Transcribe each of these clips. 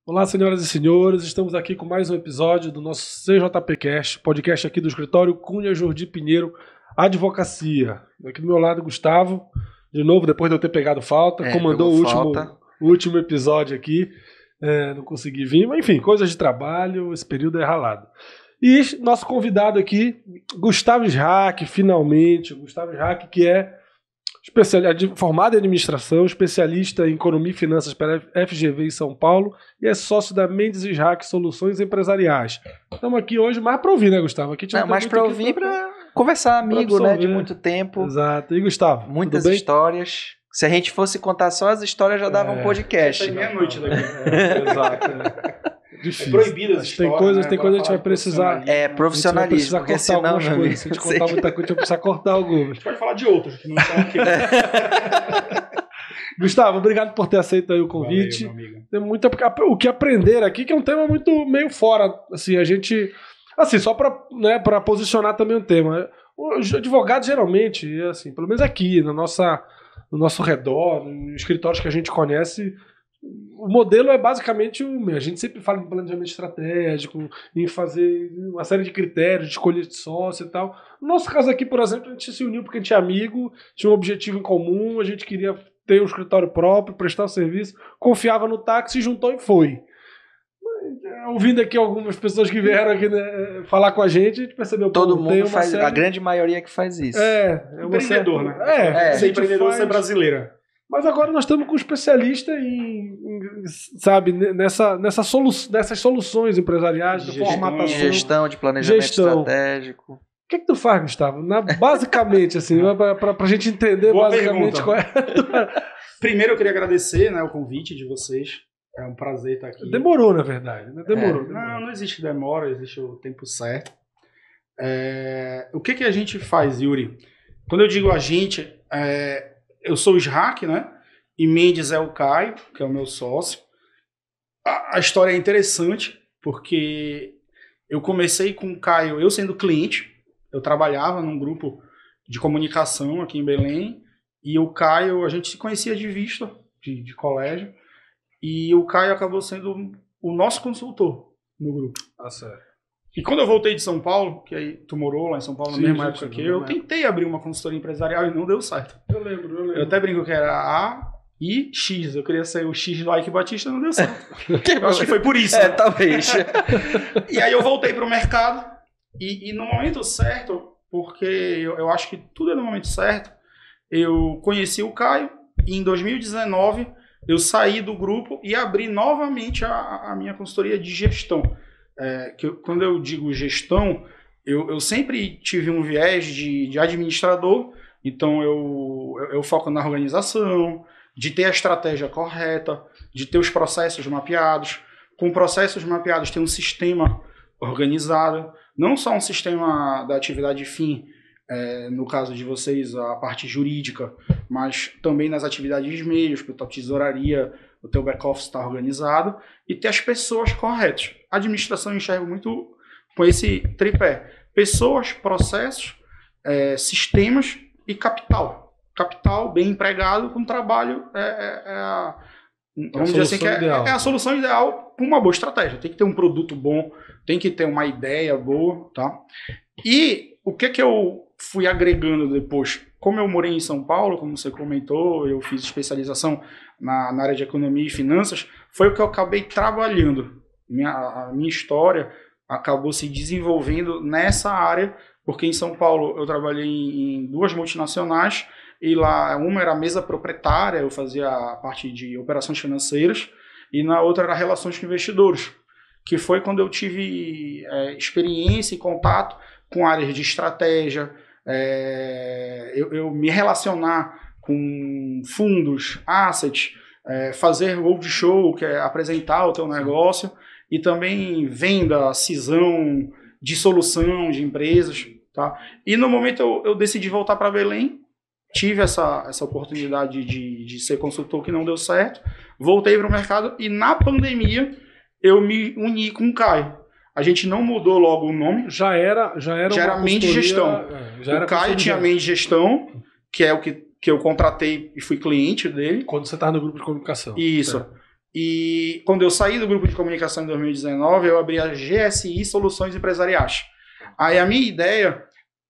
Olá, senhoras e senhores, estamos aqui com mais um episódio do nosso CJPcast, podcast aqui do escritório Cunha Jordi Pinheiro Advocacia. Aqui do meu lado, Gustavo, de novo, depois de eu ter pegado falta, comandou o último episódio aqui, não consegui vir, mas enfim, coisas de trabalho, esse período é ralado. E nosso convidado aqui, Gustavo Srack, finalmente, Gustavo Srack, que é formado em administração, especialista em economia e finanças pela FGV em São Paulo e é sócio da Mendes Srack Soluções Empresariais. Estamos aqui hoje mais para ouvir, né, Gustavo? Aqui mais para ouvir, para conversar, amigo, né, de muito tempo. Exato. E Gustavo, muitas histórias. Se a gente fosse contar só as histórias, já dava um podcast. Tem meia-noite daqui. Exato. Difícil. É proibido as histórias, tem coisa que a gente vai precisar. Profissionalismo. Porque senão, se a gente contar muita coisa, a gente vai precisar cortar algumas. A gente pode falar de outros que não estão aqui. Gustavo, obrigado por ter aceito aí o convite. Valeu, meu amigo. Tem muito o que aprender aqui, que é um tema muito meio fora. Assim, a gente. Assim, só para posicionar também o tema. Os advogados, geralmente, assim, pelo menos aqui, no nosso redor, nos escritórios que a gente conhece. O modelo é basicamente a gente sempre fala em planejamento estratégico, em fazer uma série de critérios, de escolha de sócio e tal. No nosso caso aqui, por exemplo, a gente se uniu porque a gente é amigo, tinha um objetivo em comum, a gente queria ter um escritório próprio, prestar o serviço, confiava no táxi, juntou e foi. Ouvindo aqui algumas pessoas que vieram aqui, né, falar com a gente percebeu que todo mundo faz, a grande maioria que faz isso. Empreendedor, né? Ser empreendedor, ser brasileira. Mas agora nós estamos com um especialista sabe, nessas soluções empresariais, de formatação. De gestão, de planejamento estratégico. O que tu faz, Gustavo? Basicamente, assim, para a gente entender Boa basicamente pergunta. qual é. Primeiro eu queria agradecer, né, o convite de vocês. É um prazer estar aqui. Demorou, na verdade. Né? Demorou. Não existe demora, existe o tempo certo. O que a gente faz, Yuri? Quando eu digo a gente... Eu sou o Srack, né? E Mendes é o Caio, que é o meu sócio. A história é interessante, porque eu comecei com o Caio, eu sendo cliente. Eu trabalhava num grupo de comunicação aqui em Belém. E o Caio, a gente se conhecia de vista, de colégio. E o Caio acabou sendo o nosso consultor no grupo. Ah, certo. E quando eu voltei de São Paulo, que aí tu morou lá em São Paulo na mesma época que eu, tentei abrir uma consultoria empresarial e não deu certo. Eu lembro. Eu até brinco que era A e X. Eu queria ser o X do Ike Batista, não deu certo. Eu acho que foi por isso. Talvez. E aí eu voltei pro mercado e no momento certo, porque eu acho que tudo é no momento certo, eu conheci o Caio e em 2019 eu saí do grupo e abri novamente a minha consultoria de gestão. Quando eu digo gestão, eu sempre tive um viés de administrador, então eu foco na organização, de ter a estratégia correta, de ter os processos mapeados. Com processos mapeados, ter um sistema organizado, não só um sistema da atividade fim, no caso de vocês, a parte jurídica, mas também nas atividades meios, porque a tua tesouraria, o teu back-office está organizado, e ter as pessoas corretas. A administração eu enxergo muito com esse tripé. Pessoas, processos, sistemas e capital. Capital bem empregado com trabalho vamos dizer assim, que é a solução ideal para uma boa estratégia. Tem que ter um produto bom, tem que ter uma ideia boa, tá? E o que eu fui agregando depois? Como eu morei em São Paulo, como você comentou, eu fiz especialização na área de economia e finanças, foi o que eu acabei trabalhando. A minha história acabou se desenvolvendo nessa área, porque em São Paulo eu trabalhei em duas multinacionais, e lá uma era a mesa proprietária, eu fazia a parte de operações financeiras, e na outra era relações com investidores, que foi quando eu tive experiência e contato com áreas de estratégia, eu me relacionar com fundos, assets, fazer roadshow, que é apresentar o teu negócio, e também venda, cisão, dissolução de empresas. Tá? E no momento eu decidi voltar para Belém, tive essa oportunidade de ser consultor que não deu certo, voltei para o mercado e na pandemia eu me uni com o Caio. A gente não mudou logo o nome. Já era Mendes Gestão. O Caio tinha Mendes Gestão, que é o que eu contratei e fui cliente dele. Quando você estava no grupo de comunicação. Isso. E quando eu saí do grupo de comunicação em 2019, eu abri a GSI Soluções Empresariais. Aí a minha ideia,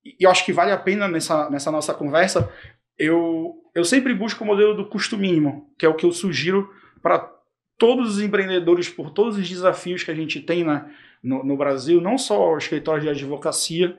e eu acho que vale a pena nessa nossa conversa, eu sempre busco o modelo do custo mínimo, que é o que eu sugiro para todos os empreendedores, por todos os desafios que a gente tem no Brasil, não só os escritórios de advocacia,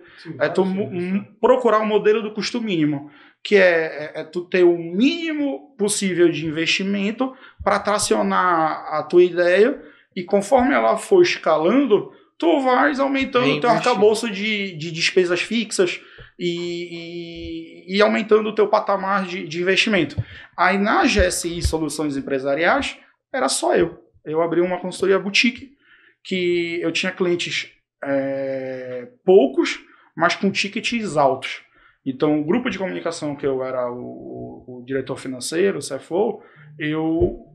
procurar o modelo do custo mínimo, que é tu ter o mínimo possível de investimento para tracionar a tua ideia, e conforme ela for escalando, tu vais aumentando o teu arcabouço de despesas fixas e aumentando o teu patamar de investimento. Aí na GSI Soluções Empresariais, era só eu. Eu abri uma consultoria boutique, que eu tinha clientes poucos, mas com tickets altos. Então, o grupo de comunicação que eu era o diretor financeiro, o CFO,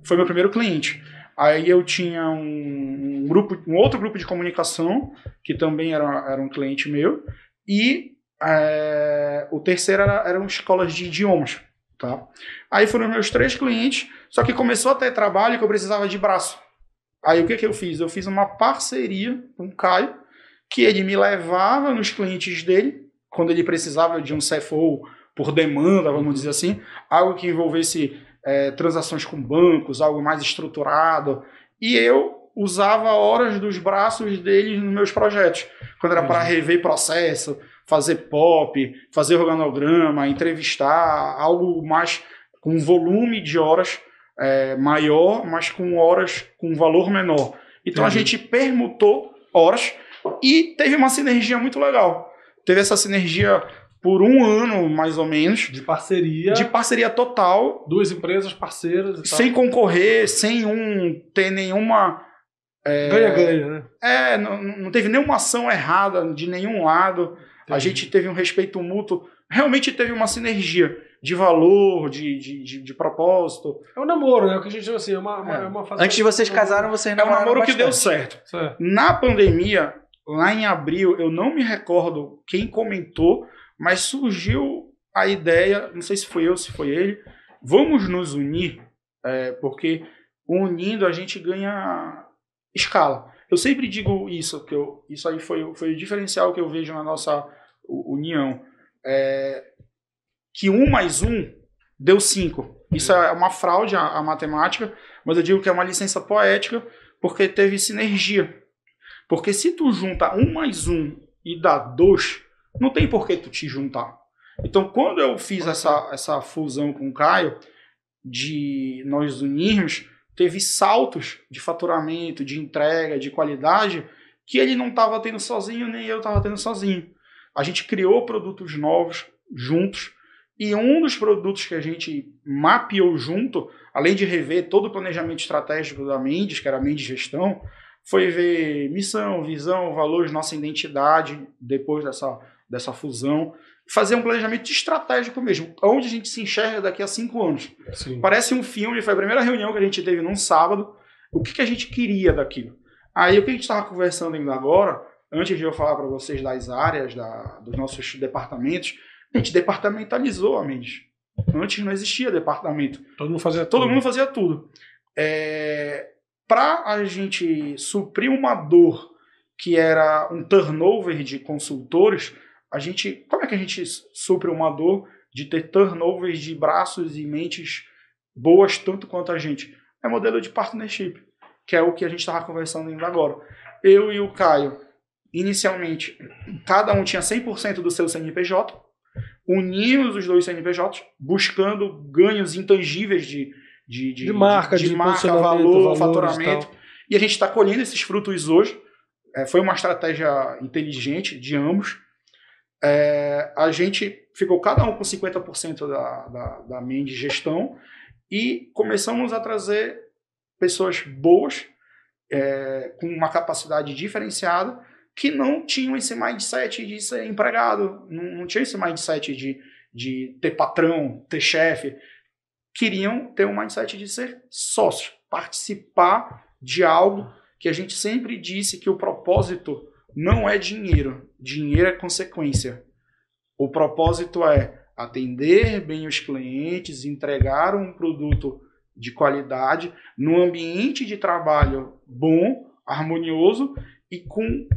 foi meu primeiro cliente. Aí eu tinha um outro grupo de comunicação, que também era um cliente meu, e o terceiro eram escolas de idiomas. Tá? Aí foram meus 3 clientes, só que começou a ter trabalho que eu precisava de braço. Aí o que eu fiz? Eu fiz uma parceria com o Caio, que ele me levava nos clientes dele, quando ele precisava de um CFO por demanda, vamos dizer assim, algo que envolvesse transações com bancos, algo mais estruturado, e eu usava horas dos braços dele nos meus projetos, quando era para rever processo, fazer POP, fazer organograma, entrevistar, algo mais com volume de horas maior, mas com horas com valor menor. Então a gente permutou horas e teve uma sinergia muito legal. Teve essa sinergia por 1 ano, mais ou menos. De parceria. De parceria total. 2 empresas parceiras e tal. Sem concorrer, sem ter nenhuma... Ganha-ganha, né? Não teve nenhuma ação errada de nenhum lado. Entendi. A gente teve um respeito mútuo. Realmente teve uma sinergia de valor, de propósito. É um namoro, né? O que a gente chama assim, é uma fase. Antes de vocês casaram, vocês namoraram É um namoro bastante. que deu certo. Certo. Na pandemia, lá em abril, eu não me recordo quem comentou, mas surgiu a ideia, não sei se foi eu, se foi ele, vamos nos unir, porque unindo a gente ganha escala. Eu sempre digo isso, isso aí foi o diferencial que eu vejo na nossa união. Que 1 mais 1 deu 5. Isso é uma fraude a matemática, mas eu digo que é uma licença poética, porque teve sinergia. Porque se tu junta 1 mais 1 e dá 2, não tem por que tu te juntar. Então, quando eu fiz essa fusão com o Caio, de nós unirmos, teve saltos de faturamento, de entrega, de qualidade, que ele não estava tendo sozinho, nem eu estava tendo sozinho. A gente criou produtos novos, juntos, e um dos produtos que a gente mapeou junto, além de rever todo o planejamento estratégico da Mendes, que era a Mendes Gestão, foi ver missão, visão, valores, nossa identidade, depois dessa fusão, fazer um planejamento estratégico mesmo, onde a gente se enxerga daqui a 5 anos. Sim. Parece um filme, foi a primeira reunião que a gente teve num sábado, o que a gente queria daquilo. Aí o que a gente estava conversando ainda agora, antes de eu falar para vocês das áreas, dos nossos departamentos, a gente departamentalizou a Mendes. Antes não existia departamento. Todo mundo fazia tudo. Para a gente suprir uma dor que era um turnover de consultores, como é que a gente supre uma dor de ter turnovers de braços e mentes boas tanto quanto a gente? É modelo de partnership, que é o que a gente estava conversando ainda agora. Eu e o Caio, inicialmente, cada um tinha 100% do seu CNPJ, unimos os 2 CNPJs, buscando ganhos intangíveis de marca, valor, faturamento. E a gente está colhendo esses frutos hoje. Foi uma estratégia inteligente de ambos. A gente ficou cada um com 50% da Mendes Gestão e começamos a trazer pessoas boas, com uma capacidade diferenciada, que não tinham esse mindset de ser empregado, não tinham esse mindset de ter patrão, ter chefe. Queriam ter um mindset de ser sócio, participar de algo que a gente sempre disse que o propósito não é dinheiro, dinheiro é consequência. O propósito é atender bem os clientes, entregar um produto de qualidade, num ambiente de trabalho bom, harmonioso e com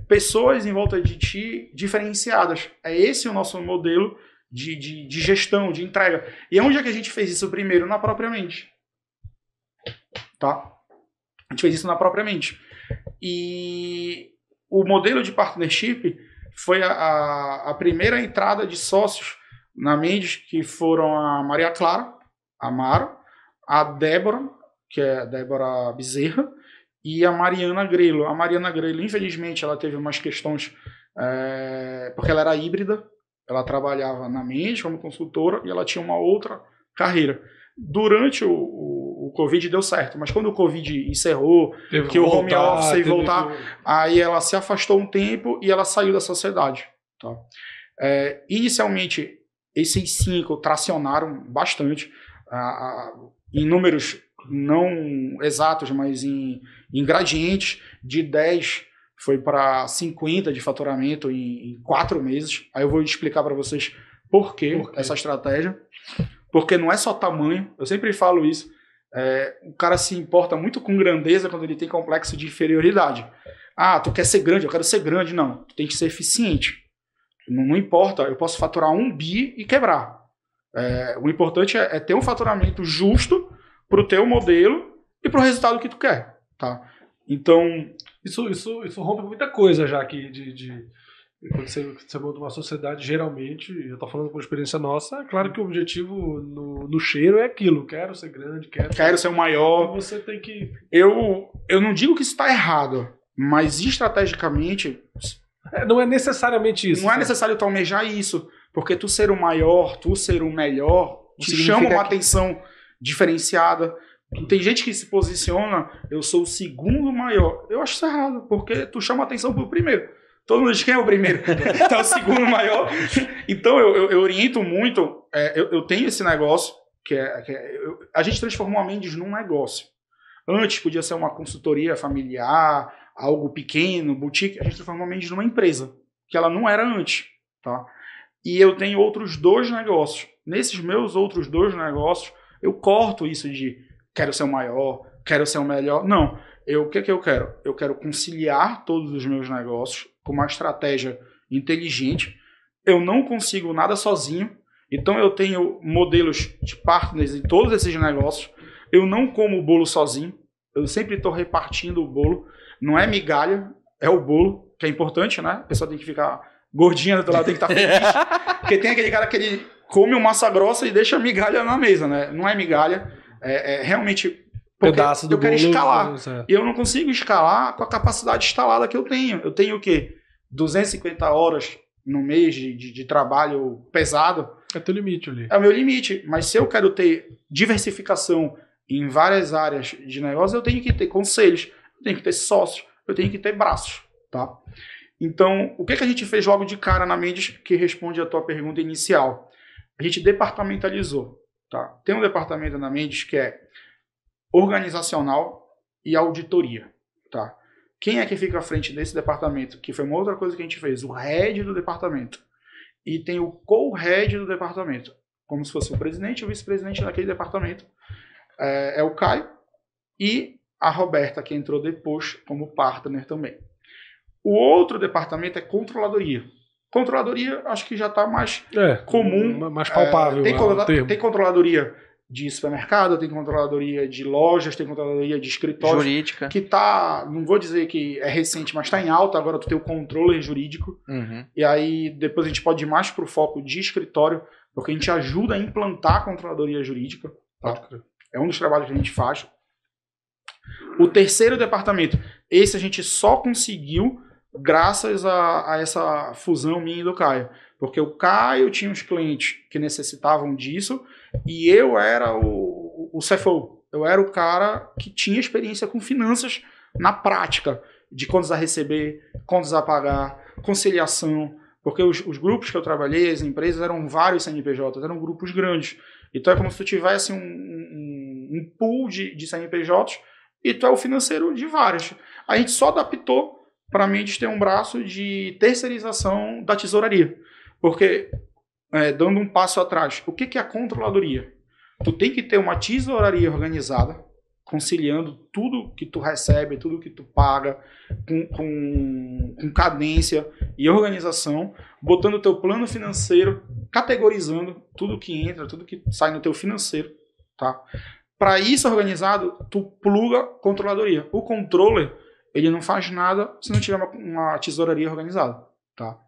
pessoas em volta de ti diferenciadas. É esse o nosso modelo de gestão, de entrega. E onde é que a gente fez isso primeiro? Na própria mente. Tá? A gente fez isso na própria mente. E o modelo de partnership foi a primeira entrada de sócios na Mendes, que foram a Maria Clara, a Mara, a Débora, que é a Débora Bezerra, e a Mariana Grelo. A Mariana Grelo, infelizmente, ela teve umas questões, porque ela era híbrida, ela trabalhava na Mendes como consultora e ela tinha uma outra carreira. Durante o Covid deu certo, mas quando o Covid encerrou, que o home office ia voltar, aí ela se afastou um tempo e ela saiu da sociedade. Tá? Inicialmente, esses 5 tracionaram bastante, em números não exatos, mas em gradientes, de 10 foi para 50 de faturamento em 4 meses. Aí eu vou explicar para vocês por quê essa estratégia. Porque não é só tamanho, eu sempre falo isso, o cara se importa muito com grandeza quando ele tem complexo de inferioridade. Ah, tu quer ser grande, eu quero ser grande. Não, tu tem que ser eficiente. Não importa, eu posso faturar 1 bi e quebrar. O importante é ter um faturamento justo para o teu modelo e para o resultado que tu quer. Tá? Então, isso rompe muita coisa já aqui quando você monta uma sociedade, geralmente, eu estou falando por experiência nossa, é claro que o objetivo no cheiro é aquilo, quero ser grande, quero ser o maior. Você tem que... Eu não digo que isso está errado, mas estrategicamente... não é necessariamente isso. Não é necessário tu almejar isso, porque tu ser o maior, tu ser o melhor, te chama uma atenção diferenciada. Tem gente que se posiciona, eu sou o segundo maior. Eu acho isso errado, porque tu chama atenção pro primeiro. Todo mundo diz quem é o primeiro, tá o segundo maior. Então eu oriento muito, eu tenho esse negócio, a gente transformou a Mendes num negócio. Antes podia ser uma consultoria familiar, algo pequeno, boutique, a gente transformou a Mendes numa empresa, que ela não era antes. Tá? E eu tenho outros 2 negócios. Nesses meus outros 2 negócios, eu corto isso de quero ser o maior, quero ser o melhor. Não, o que eu quero? Eu quero conciliar todos os meus negócios com uma estratégia inteligente. Eu não consigo nada sozinho, então eu tenho modelos de partners em todos esses negócios. Eu não como o bolo sozinho, eu sempre estou repartindo o bolo. Não é migalha, é o bolo, que é importante, né? A pessoa tem que ficar gordinha do lado, tem que estar feliz. Porque tem aquele cara que ele come uma massa grossa e deixa migalha na mesa, né? Não é migalha, é realmente... Pedaço do eu quero bolo, escalar. E eu não consigo escalar com a capacidade instalada que eu tenho. Eu tenho o quê? 250 horas no mês de trabalho pesado. É teu limite ali. É o meu limite. Mas se eu quero ter diversificação em várias áreas de negócio, eu tenho que ter conselhos, eu tenho que ter sócios, eu tenho que ter braços. Tá? Então, o que a gente fez logo de cara na Mendes, que responde a tua pergunta inicial? A gente departamentalizou. Tá? Tem um departamento na Mendes que é organizacional e auditoria. Tá? Quem é que fica à frente desse departamento? Que foi uma outra coisa que a gente fez. O head do departamento. E tem o co-head do departamento. Como se fosse o presidente e o vice-presidente daquele departamento. É o Caio. E a Roberta, que entrou depois como partner também. O outro departamento é controladoria. Controladoria, acho que já está mais comum. Mais palpável. Tem controladoria de supermercado, tem controladoria de lojas, tem controladoria de escritórios. Jurídica. Que tá, não vou dizer que é recente, mas está em alta. Agora tu tem o controller jurídico. Uhum. E aí depois a gente pode ir mais para o foco de escritório, porque a gente ajuda a implantar a controladoria jurídica. Tá? É um dos trabalhos que a gente faz. O terceiro departamento, esse a gente só conseguiu graças a essa fusão minha e do Caio. Porque o Caio tinha uns clientes que necessitavam disso e eu era o CFO. Eu era o cara que tinha experiência com finanças na prática, de contas a receber, contas a pagar, conciliação. Porque os grupos que eu trabalhei, as empresas, eram vários CNPJs, eram grupos grandes. Então é como se tu tivesse um pool de CNPJs e tu é o financeiro de vários. A gente só adaptou para mim ter um braço de terceirização da tesouraria. Porque, dando um passo atrás, o que é a controladoria? Tu tem que ter uma tesouraria organizada, conciliando tudo que tu recebe, tudo que tu paga, com cadência e organização, botando o teu plano financeiro, categorizando tudo que entra, tudo que sai no teu financeiro, tá? Para isso organizado, tu pluga controladoria. O controller, ele não faz nada se não tiver uma tesouraria organizada, tá?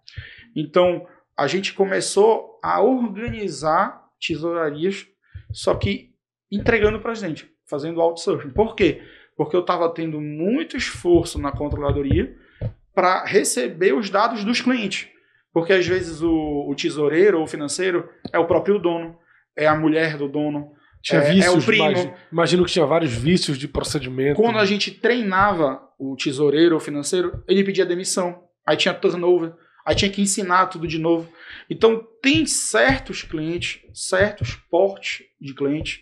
Então, a gente começou a organizar tesourarias, só que entregando para a gente, fazendo outsourcing. Por quê? Porque eu estava tendo muito esforço na controladoria para receber os dados dos clientes. Porque às vezes o tesoureiro ou o financeiro é o próprio dono, é a mulher do dono, Tinha vícios, é o primo. Imagino que tinha vários vícios de procedimento. Quando a gente treinava o tesoureiro ou financeiro, ele pedia demissão. Aí tinha turnover. Aí tinha que ensinar tudo de novo. Então, tem certos clientes, certos portes de clientes.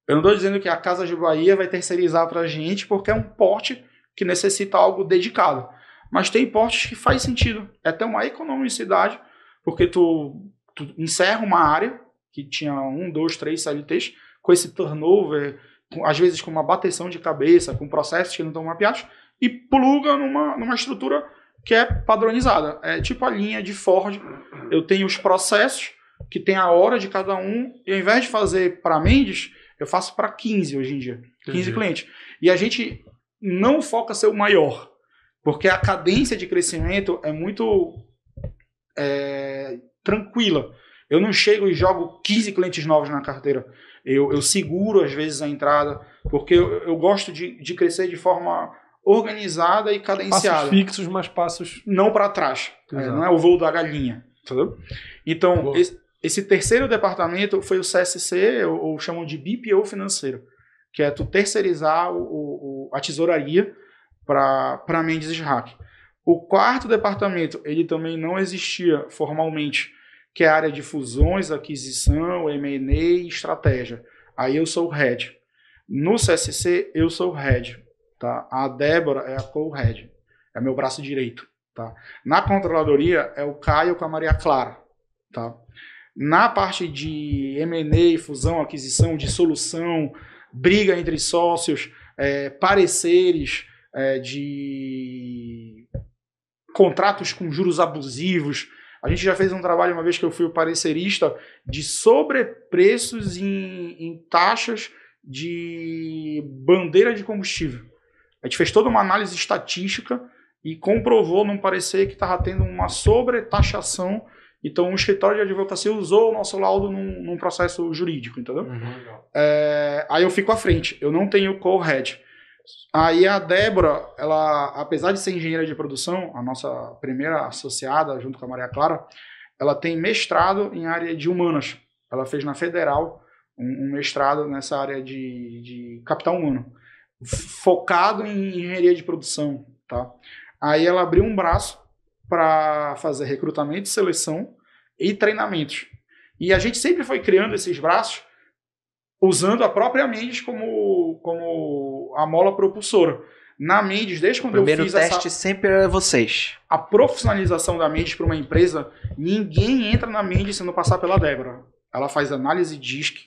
Eu não estou dizendo que a Casa de Bahia vai terceirizar para a gente, porque é um porte que necessita algo dedicado. Mas tem portes que faz sentido. É até uma economicidade, porque tu encerra uma área que tinha 1, 2, 3 CLTs, com esse turnover, às vezes com uma bateção de cabeça, com processos que não estão mapeados, e pluga numa estrutura que é padronizada. É tipo a linha de Ford. Eu tenho os processos, que tem a hora de cada um, e ao invés de fazer para Mendes, eu faço para 15 hoje em dia. 15 clientes. E a gente não foca ser o maior, porque a cadência de crescimento é muito tranquila. Eu não chego e jogo 15 clientes novos na carteira. Eu seguro, às vezes, a entrada, porque eu gosto de crescer de forma organizada e cadenciada. Passos fixos, mas passos... Não para trás. Não é o voo da galinha. Entendeu? Então, esse terceiro departamento foi o CSC, ou chamam de BPO financeiro, que é tu terceirizar a tesouraria para Mendes Hack. O quarto departamento, ele também não existia formalmente, que é a área de fusões, aquisição, M&A e estratégia. Aí eu sou o head. No CSC, eu sou o head. Tá? A Débora é a co-head. É meu braço direito. Tá? Na controladoria, é o Caio com a Maria Clara. Tá? Na parte de M&A, fusão, aquisição, dissolução, briga entre sócios, pareceres de contratos com juros abusivos. A gente já fez um trabalho, uma vez que eu fui o parecerista, de sobrepreços em taxas de bandeira de combustível. A gente fez toda uma análise estatística e comprovou num parecer que estava tendo uma sobretaxação. Então, o escritório de advocacia usou o nosso laudo num processo jurídico, entendeu? Aí eu fico à frente, eu não tenho co-head. Aí a Débora, ela, apesar de ser engenheira de produção, a nossa primeira associada, junto com a Maria Clara, ela tem mestrado em área de humanas. Ela fez na Federal um mestrado nessa área de capital humano, focado em engenharia de produção. Tá? Aí ela abriu um braço para fazer recrutamento, seleção e treinamentos. E a gente sempre foi criando esses braços usando a própria Mendes como a mola propulsora. Na Mendes, desde quando eu fiz primeiro teste sempre é vocês. A profissionalização da Mendes para uma empresa, ninguém entra na Mendes se não passar pela Débora. Ela faz análise DISC,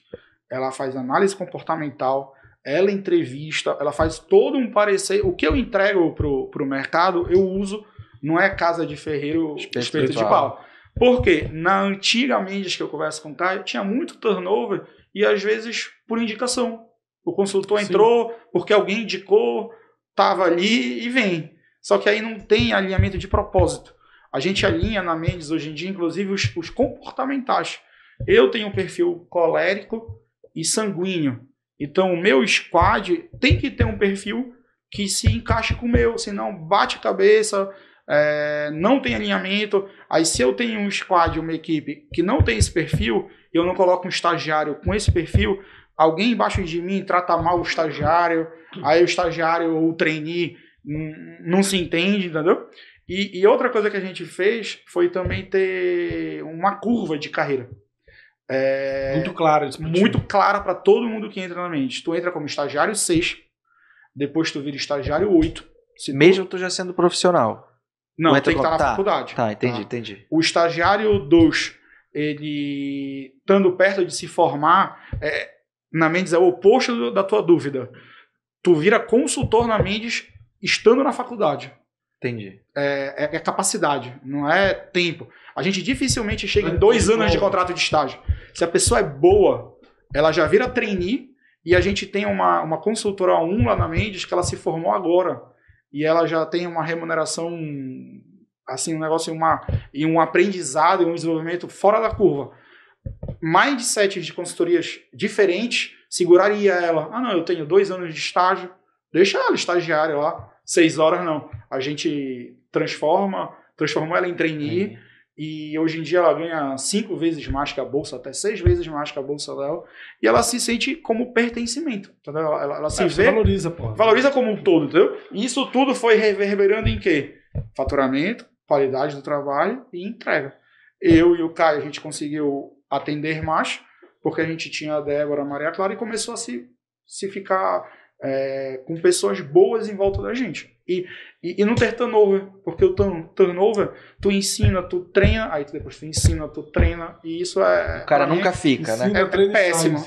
ela faz análise comportamental, ela entrevista, ela faz todo um parecer. O que eu entrego pro mercado, eu uso, não é casa de ferreiro, espeto de pau. Porque na antiga Mendes que eu converso com o Caio, tinha muito turnover e às vezes por indicação. O consultor entrou porque alguém indicou, estava ali e vem. Só que aí não tem alinhamento de propósito. A gente alinha na Mendes hoje em dia, inclusive, os comportamentais. Eu tenho um perfil colérico e sanguíneo. Então, o meu squad tem que ter um perfil que se encaixe com o meu, senão bate cabeça, não tem alinhamento. Aí, se eu tenho um squad, uma equipe que não tem esse perfil, eu não coloco um estagiário com esse perfil, alguém embaixo de mim trata mal o estagiário, aí o estagiário ou o trainee não se entende, entendeu? E outra coisa que a gente fez foi também ter uma curva de carreira. Muito clara. Muito clara para todo mundo que entra na Mendes. Tu entra como estagiário 6, depois tu vira estagiário 8. Mesmo tu já sendo profissional? Não, tem que estar na faculdade. Tá, entendi. O estagiário 2, ele estando perto de se formar, na Mendes é o oposto da tua dúvida. Tu vira consultor na Mendes estando na faculdade. Entendi. É capacidade, não é tempo. A gente dificilmente chega em 2 anos de contrato de estágio. Se a pessoa é boa, ela já vira trainee, e a gente tem uma consultora 1 lá na Mendes que ela se formou agora. E ela já tem uma remuneração, assim, um negócio e um aprendizado e um desenvolvimento fora da curva. Mindset de consultorias diferentes seguraria ela. Ah, não, eu tenho 2 anos de estágio, deixa ela estagiária lá, 6 horas não. A gente transformou ela em trainee, e hoje em dia ela ganha 5 vezes mais que a bolsa, até 6 vezes mais que a bolsa dela, e ela se sente como pertencimento, entendeu? Ela se vê, valoriza como um todo, entendeu? E isso tudo foi reverberando em quê? Faturamento, qualidade do trabalho e entrega. Eu e o Caio, a gente conseguiu atender mais, porque a gente tinha a Débora, a Maria Clara, e começou a se ficar com pessoas boas em volta da gente. E não ter turnover, porque o turnover, tu ensina, tu treina, aí depois tu ensina, tu treina, e isso o cara nunca fica, né? É péssimo.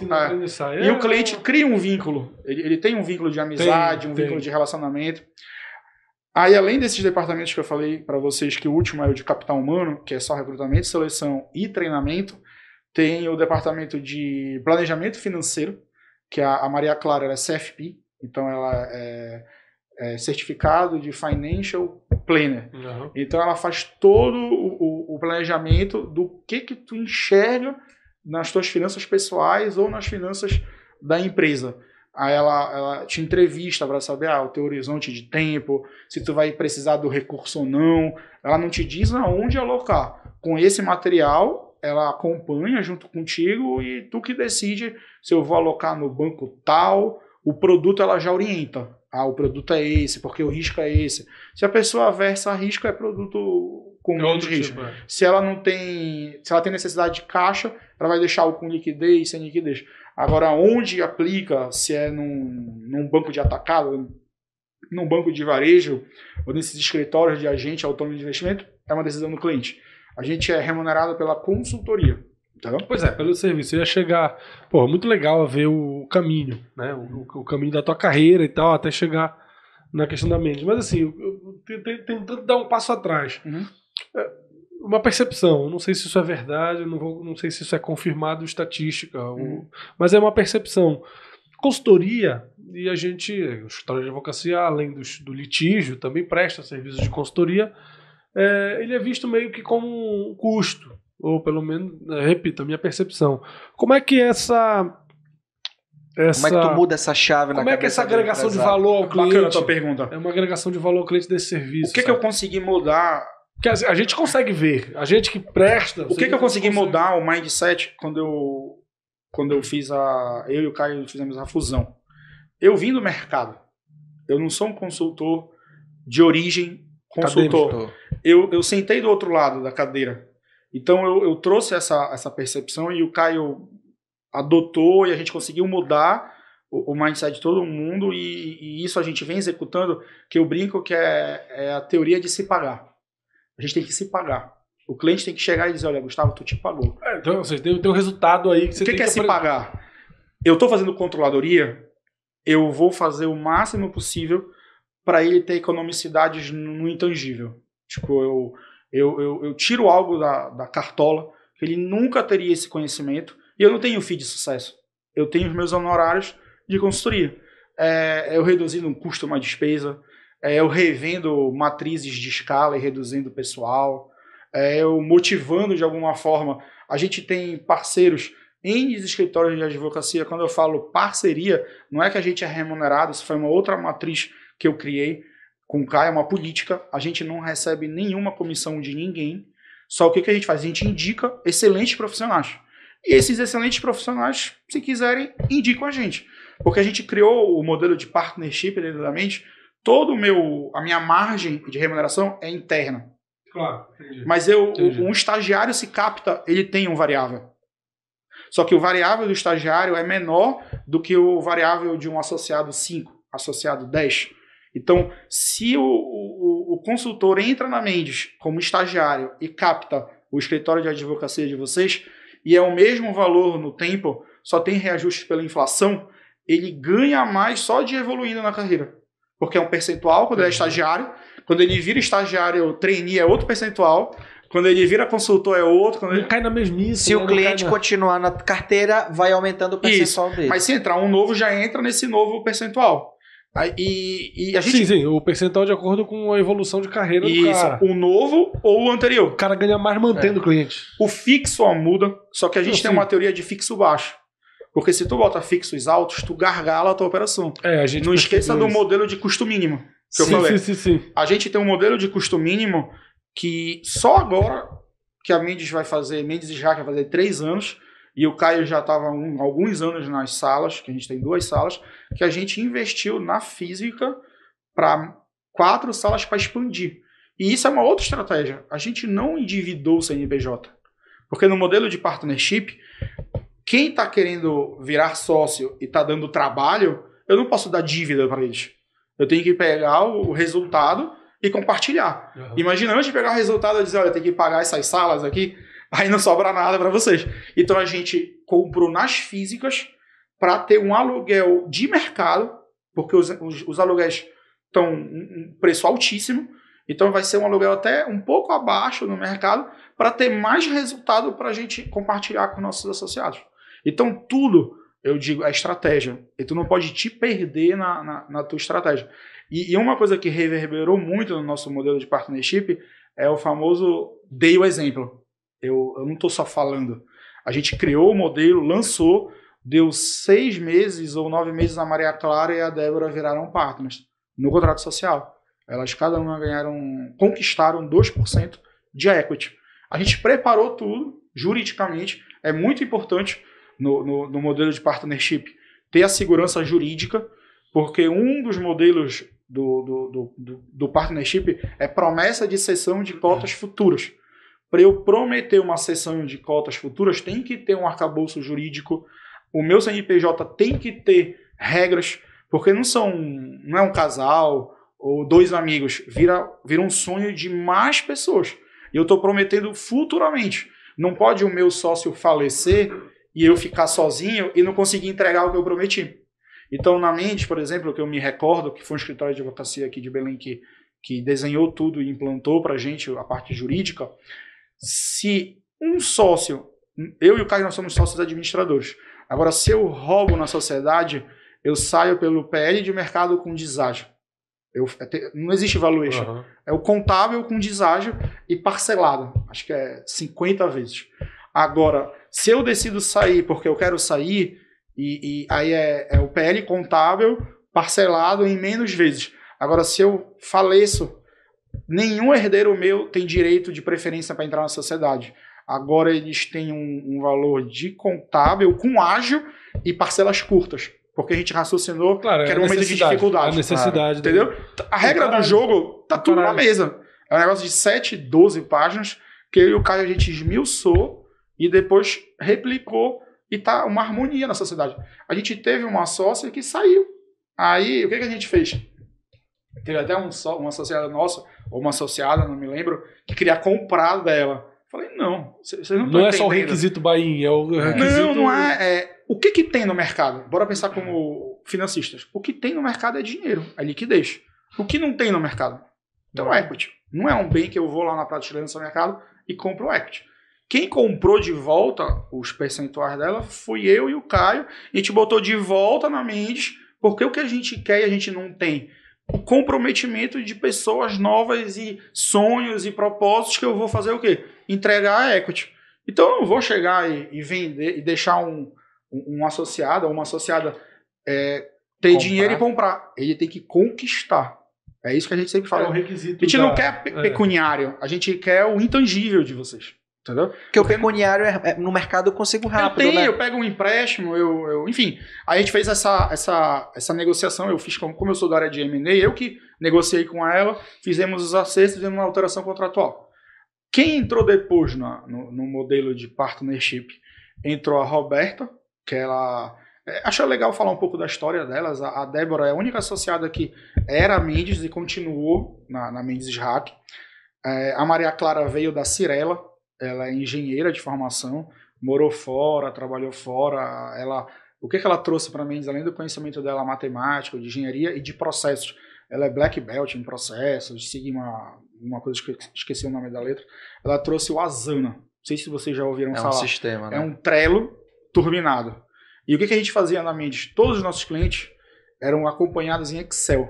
E o cliente cria um vínculo, ele tem um vínculo de amizade, vínculo de relacionamento. Aí, além desses departamentos que eu falei para vocês, que o último é o de capital humano, que é só recrutamento, seleção e treinamento, tem o departamento de planejamento financeiro, que a Maria Clara ela é CFP, então ela é certificado de Financial Planner. Uhum. Então ela faz todo o planejamento do que tu enxerga nas tuas finanças pessoais ou nas finanças da empresa. Aí ela te entrevista para saber o teu horizonte de tempo, se tu vai precisar do recurso ou não. Ela não te diz aonde alocar. Com esse material, ela acompanha junto contigo e tu que decide se eu vou alocar no banco tal. O produto ela já orienta. O produto é esse, porque o risco é esse. Se a pessoa versa risco, é produto com menos risco. Tipo, se ela tem necessidade de caixa, ela vai deixar o com liquidez, sem liquidez. Agora, onde aplica, se é num banco de atacado, num banco de varejo, ou nesses escritórios de agente autônomo de investimento, é uma decisão do cliente. A gente é remunerado pela consultoria. Tá? Pois é, pelo serviço. Eu ia chegar... muito legal ver o caminho, né? O caminho da tua carreira e tal, até chegar na questão da mente. Mas assim, eu tentando dar um passo atrás. Uhum. Uma percepção, não sei se isso é verdade, não sei se isso é confirmado estatística, mas é uma percepção. Consultoria, e a gente, o escritório de advocacia, além do litígio, também presta serviços de consultoria, ele é visto meio que como um custo, ou pelo menos, repito, a minha percepção. Como é que como é que tu muda essa chave na cabeça? Como é que essa agregação de valor ao cliente? Bacana a tua pergunta. É uma agregação de valor ao cliente desse serviço. O que eu consegui mudar? Porque a gente consegue ver, a gente que presta... O que eu consegui mudar o mindset quando eu fiz eu e o Caio fizemos a fusão? Eu vim do mercado. Eu não sou um consultor de origem consultor. Eu sentei do outro lado da cadeira. Então eu trouxe essa percepção e o Caio adotou e a gente conseguiu mudar o mindset de todo mundo e isso a gente vem executando, que eu brinco que é a teoria de se pagar. A gente tem que se pagar. O cliente tem que chegar e dizer, olha, Gustavo, tu te pagou. Então, ou seja, tem um resultado aí que você tem que... O que é se pagar? Eu estou fazendo controladoria, eu vou fazer o máximo possível para ele ter economicidades no intangível. Tipo, eu tiro algo da cartola, que ele nunca teria esse conhecimento, e eu não tenho FII de sucesso. Eu tenho os meus honorários de consultoria. Eu reduzindo um custo, uma despesa, eu revendo matrizes de escala e reduzindo o pessoal, eu motivando de alguma forma. A gente tem parceiros em escritórios de advocacia. Quando eu falo parceria, não é que a gente é remunerado, isso foi uma outra matriz que eu criei com o Caio, uma política. A gente não recebe nenhuma comissão de ninguém, só o que a gente faz? A gente indica excelentes profissionais. E esses excelentes profissionais, se quiserem, indicam a gente. Porque a gente criou o modelo de partnership dentro da mente. A minha margem de remuneração é interna. Claro, entendi. Mas um estagiário se capta, ele tem um variável. Só que o variável do estagiário é menor do que o variável de um associado 5, associado 10. Então, se o consultor entra na Mendes como estagiário e capta o escritório de advocacia de vocês, e é o mesmo valor no tempo, só tem reajuste pela inflação, ele ganha mais só de evoluindo na carreira. Porque é um percentual quando ele é estagiário, quando ele vira estagiário, trainee é outro percentual, quando ele vira consultor é outro. Quando ele cai na mesmice. Se o cliente continuar na carteira, vai aumentando o percentual dele. Mas se entrar um novo, já entra nesse novo percentual. E a gente... Sim, o percentual de acordo com a evolução de carreira do cara. O novo ou o anterior. O cara ganha mais mantendo o cliente. O fixo muda, só que a gente tem uma teoria de fixo baixo. Porque se tu bota fixos altos, tu gargala a tua operação. A gente não esqueça do modelo de custo mínimo que eu falei. Sim. A gente tem um modelo de custo mínimo que só agora que a Mendes vai fazer, Mendes e Jaque vai fazer 3 anos, e o Caio já estava há alguns anos nas salas, que a gente tem 2 salas, que a gente investiu na física para 4 salas para expandir. E isso é uma outra estratégia. A gente não endividou o CNPJ. Porque no modelo de partnership, quem está querendo virar sócio e está dando trabalho, eu não posso dar dívida para eles. Eu tenho que pegar o resultado e compartilhar. Uhum. Imagina, antes de pegar o resultado, eu dizer, olha, tem que pagar essas salas aqui, aí não sobra nada para vocês. Então a gente comprou nas físicas para ter um aluguel de mercado, porque os aluguéis estão um preço altíssimo, então vai ser um aluguel até um pouco abaixo no mercado, para ter mais resultado para a gente compartilhar com nossos associados. Então tudo, eu digo, é estratégia. E tu não pode te perder na tua estratégia. E uma coisa que reverberou muito no nosso modelo de partnership é o famoso dei o exemplo. Eu não estou só falando. A gente criou o modelo, lançou, deu 6 meses ou 9 meses a Maria Clara e a Débora viraram partners no contrato social. Elas cada uma conquistaram 2% de equity. A gente preparou tudo juridicamente. É muito importante no modelo de partnership ter a segurança jurídica, porque um dos modelos do partnership é promessa de cessão de cotas futuras. Para eu prometer uma cessão de cotas futuras, tem que ter um arcabouço jurídico, o meu CNPJ tem que ter regras, porque não é um casal ou 2 amigos, vira um sonho de mais pessoas. E eu estou prometendo futuramente. Não pode o meu sócio falecer e eu ficar sozinho e não conseguir entregar o que eu prometi. Então, na Mendes, por exemplo, que eu me recordo, que foi um escritório de advocacia aqui de Belém que desenhou tudo e implantou para a gente a parte jurídica, se um sócio, eu e o Caio nós somos sócios administradores, agora se eu roubo na sociedade, eu saio pelo PL de mercado com deságio. Não existe valuation. Uhum. É o contábil com deságio e parcelado. Acho que é 50 vezes. Agora, se eu decido sair porque eu quero sair, e aí é o PL contábil parcelado em menos vezes. Agora, se eu faleço, nenhum herdeiro meu tem direito de preferência para entrar na sociedade. Agora eles têm um valor de contábil com ágio e parcelas curtas. Porque a gente raciocinou que era um momento de dificuldade. A necessidade. Entendeu? A regra do jogo tá tudo na mesa. É um negócio de 7, 12 páginas que eu e o Caio a gente esmiuçou e depois replicou e tá uma harmonia na sociedade. A gente teve uma sócia que saiu. Aí, o que a gente fez? Teve até um associado nosso, ou uma associada, não me lembro, que queria comprar dela. Falei, não, vocês não estão entendendo. Não é só o requisito buy-in, é o requisito... Não é. O que tem no mercado? Bora pensar como financistas. O que tem no mercado é dinheiro, é liquidez. O que não tem no mercado? Então, equity. Não é um bem que eu vou lá na prateleira do seu mercado e compro equity. Quem comprou de volta os percentuais dela fui eu e o Caio. A gente botou de volta na Mendes, porque o que a gente quer e a gente não tem? O comprometimento de pessoas novas e sonhos e propósitos que eu vou fazer o quê? Entregar a equity. Então eu não vou chegar e vender e deixar um associado ou uma associada ter dinheiro e comprar. Ele tem que conquistar. É isso que a gente sempre fala. É um requisito. A gente não quer pecuniário, a gente quer o intangível de vocês. Entendeu? Porque o pecuniário no mercado eu consigo rápido. Eu pego um empréstimo, enfim. Aí a gente fez essa negociação, eu fiz como eu sou da área de M&A, eu que negociei com ela, fizemos os acertos, fizemos uma alteração contratual. Quem entrou depois no modelo de partnership? Entrou a Roberta, que ela... Acho legal falar um pouco da história delas. A Débora é a única associada que era a Mendes e continuou na Mendes Jaque. A Maria Clara veio da Cirela. Ela é engenheira de formação, morou fora, trabalhou fora. O que ela trouxe para mim, além do conhecimento dela matemático, de engenharia e de processos? Ela é black belt em processos, Sigma, uma coisa que eu esqueci o nome da letra. Ela trouxe o Asana. Não sei se vocês já ouviram falar. É um sistema, né? É um Trello turbinado. E o que a gente fazia na Mendes? Todos os nossos clientes eram acompanhados em Excel.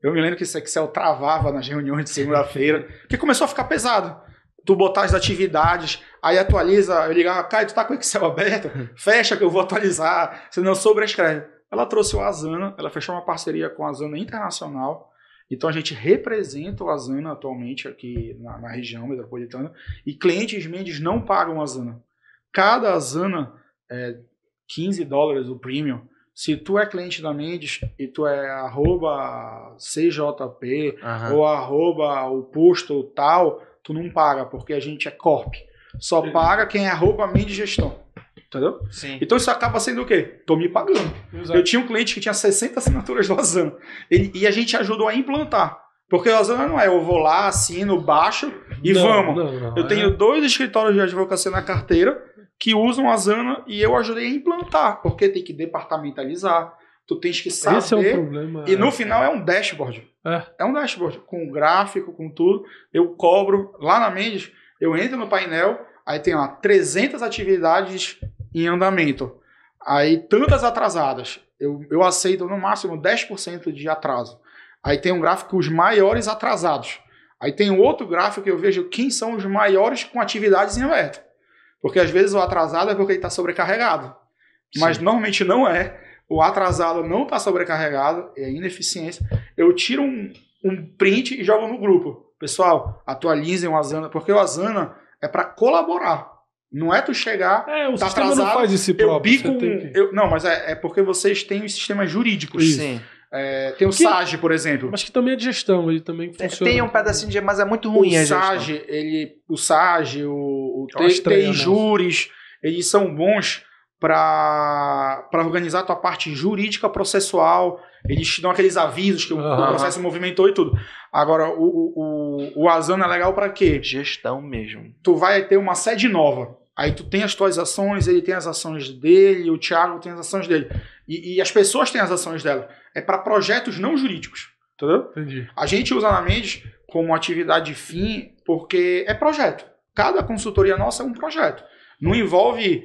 Eu me lembro que esse Excel travava nas reuniões de segunda-feira, porque começou a ficar pesado. Tu botar as atividades, aí atualiza, eu ligava, Caio, tu tá com o Excel aberto? Fecha que eu vou atualizar, senão sobrescreve. Ela trouxe o Asana, ela fechou uma parceria com a Asana Internacional, então a gente representa o Asana atualmente aqui na região metropolitana, e clientes Mendes não pagam o Asana. Cada Asana é $15 o premium. Se tu é cliente da Mendes e tu é @CJP ou o posto tal, tu não paga, porque a gente é corp. Só paga quem é Mendes Gestão. Entendeu? Sim. Então isso acaba sendo o quê? Tô me pagando. Exato. Eu tinha um cliente que tinha 60 assinaturas do Asana. E a gente ajudou a implantar. Porque o Asana não é eu vou lá, assino, baixo e vamos. Não, eu tenho 2 escritórios de advocacia na carteira que usam a Asana e eu ajudei a implantar. Porque tem que departamentalizar. Tu tens que saber. Esse é o problema. E no final é um dashboard. É um dashboard com gráfico, com tudo. Eu cobro lá na Mendes, eu entro no painel, aí tem lá 300 atividades em andamento. Aí tantas atrasadas. Eu aceito no máximo 10% de atraso. Aí tem um gráfico os maiores atrasados. Aí tem um outro gráfico que eu vejo quem são os maiores com atividades em aberto. Porque às vezes o atrasado é porque ele está sobrecarregado. Mas normalmente não é. O atrasado não está sobrecarregado, é ineficiência. Eu tiro um print e jogo no grupo. Pessoal, atualizem o Asana, porque o Asana é para colaborar. Não é tu chegar, o tá sistema atrasado, não faz de si próprio. eu bico que... Não, mas é porque vocês têm os sistemas jurídicos. Isso. Sim. Tem o SAGE, por exemplo. Mas que também é de gestão, ele também funciona. Tem um pedacinho de... Mas é muito ruim a gestão. O SAGE, o estranho, TI Juris, eles são bons para organizar a tua parte jurídica processual. Eles te dão aqueles avisos que o processo movimentou e tudo. Agora, o Asana é legal para quê? Gestão mesmo. Tu vai ter uma sede nova. Aí tu tem as tuas ações, ele tem as ações dele, o Thiago tem as ações dele. E as pessoas têm as ações dela. É para projetos não jurídicos. Entendeu? Entendi. A gente usa na Mendes como atividade fim porque é projeto. Cada consultoria nossa é um projeto. Não envolve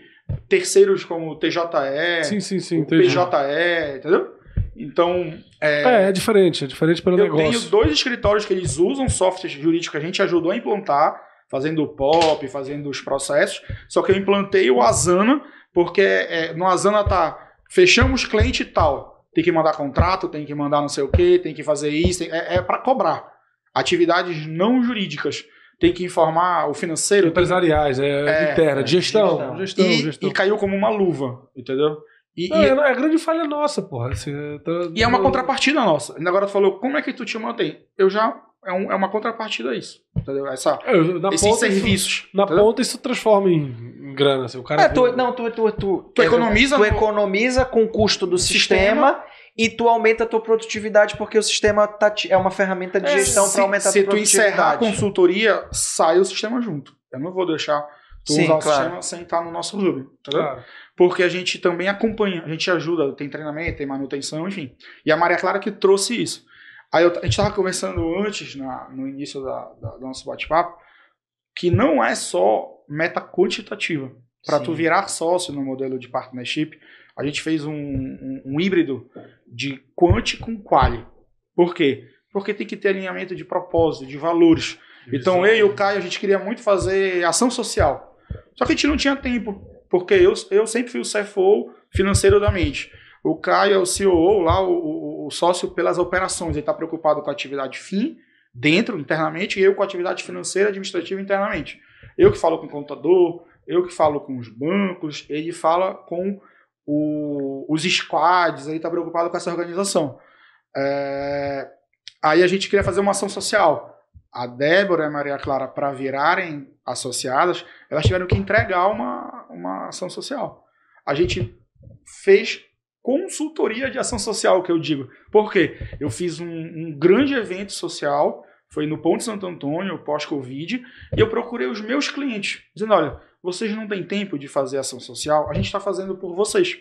terceiros como o TJE, sim, o PJE, entendeu? Então... É diferente pelo negócio. Eu tenho 2 escritórios que eles usam software jurídico que a gente ajudou a implantar, fazendo o POP, fazendo os processos, só que eu implantei o Asana, porque no Asana fechamos cliente e tal, tem que mandar contrato, tem que mandar não sei o que, tem que fazer isso, é para cobrar. Atividades não jurídicas. Tem que informar o financeiro. Empresariais, interna, de gestão. E caiu como uma luva, entendeu? É a grande falha nossa, porra. E é uma contrapartida nossa. Agora tu falou, como é que tu te mantém? É uma contrapartida a isso, entendeu? Esses serviços. Ponta isso transforma em grana. Assim, o cara tu economiza. Tu economiza com o custo do sistema e tu aumenta a tua produtividade porque o sistema é uma ferramenta de gestão para aumentar a tua produtividade. Se tu encerrar a consultoria, sai o sistema junto. Eu não vou deixar tu usar o sistema sem estar no nosso hub, entendeu? Claro. Porque a gente também acompanha, a gente ajuda, tem treinamento, tem manutenção, enfim. E a Maria Clara que trouxe isso. Aí a gente estava conversando antes, no início do nosso bate-papo, que não é só meta quantitativa. Para tu virar sócio no modelo de partnership, a gente fez um híbrido de quant com quali. Por quê? Porque tem que ter alinhamento de propósito, de valores. Então eu e o Caio, a gente queria muito fazer ação social. Só que a gente não tinha tempo, porque eu sempre fui o CFO financeiro da Mendes. O Caio é o COO, lá, o sócio pelas operações. Ele está preocupado com a atividade FIM, internamente, e eu com a atividade financeira e administrativa internamente. Eu que falo com o contador, eu que falo com os bancos, ele fala com os squads, ele está preocupado com essa organização. Aí a gente queria fazer uma ação social. A Débora e a Maria Clara, para virarem associadas, elas tiveram que entregar uma ação social. A gente fez consultoria de ação social, que eu digo. Por quê? Eu fiz um grande evento social, foi no Ponte Santo Antônio, pós-Covid, e eu procurei os meus clientes, dizendo, olha, vocês não têm tempo de fazer ação social, a gente está fazendo por vocês.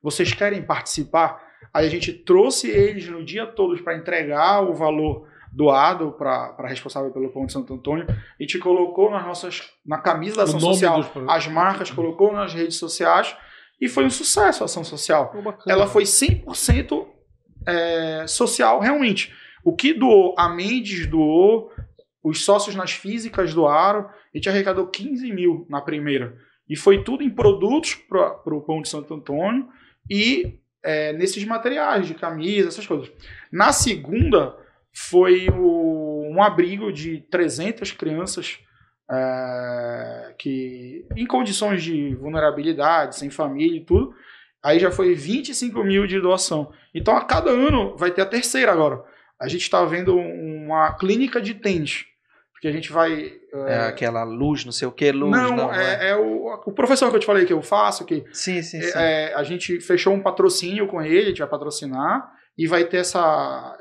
Vocês querem participar? Aí a gente trouxe eles no dia todo para entregar o valor doado para a responsável pelo Pão de Santo Antônio. A gente colocou na camisa da ação social, as marcas, colocou nas redes sociais e foi um sucesso a ação social. Ela foi 100% social, realmente. O que doou, a Mendes doou, os sócios nas físicas doaram, a gente arrecadou 15 mil na primeira. E foi tudo em produtos para o Pão de Santo Antônio e nesses materiais de camisa, essas coisas. Na segunda, foi um abrigo de 300 crianças que em condições de vulnerabilidade, sem família e tudo. Aí já foi 25 mil de doação. Então, a cada ano vai ter a terceira agora. A gente está vendo uma clínica de tênis. Porque a gente vai... aquela luz, não sei o que, luz... Não, o professor que eu te falei que eu faço. Que, sim. A gente fechou um patrocínio com ele, a gente vai patrocinar, e vai ter essa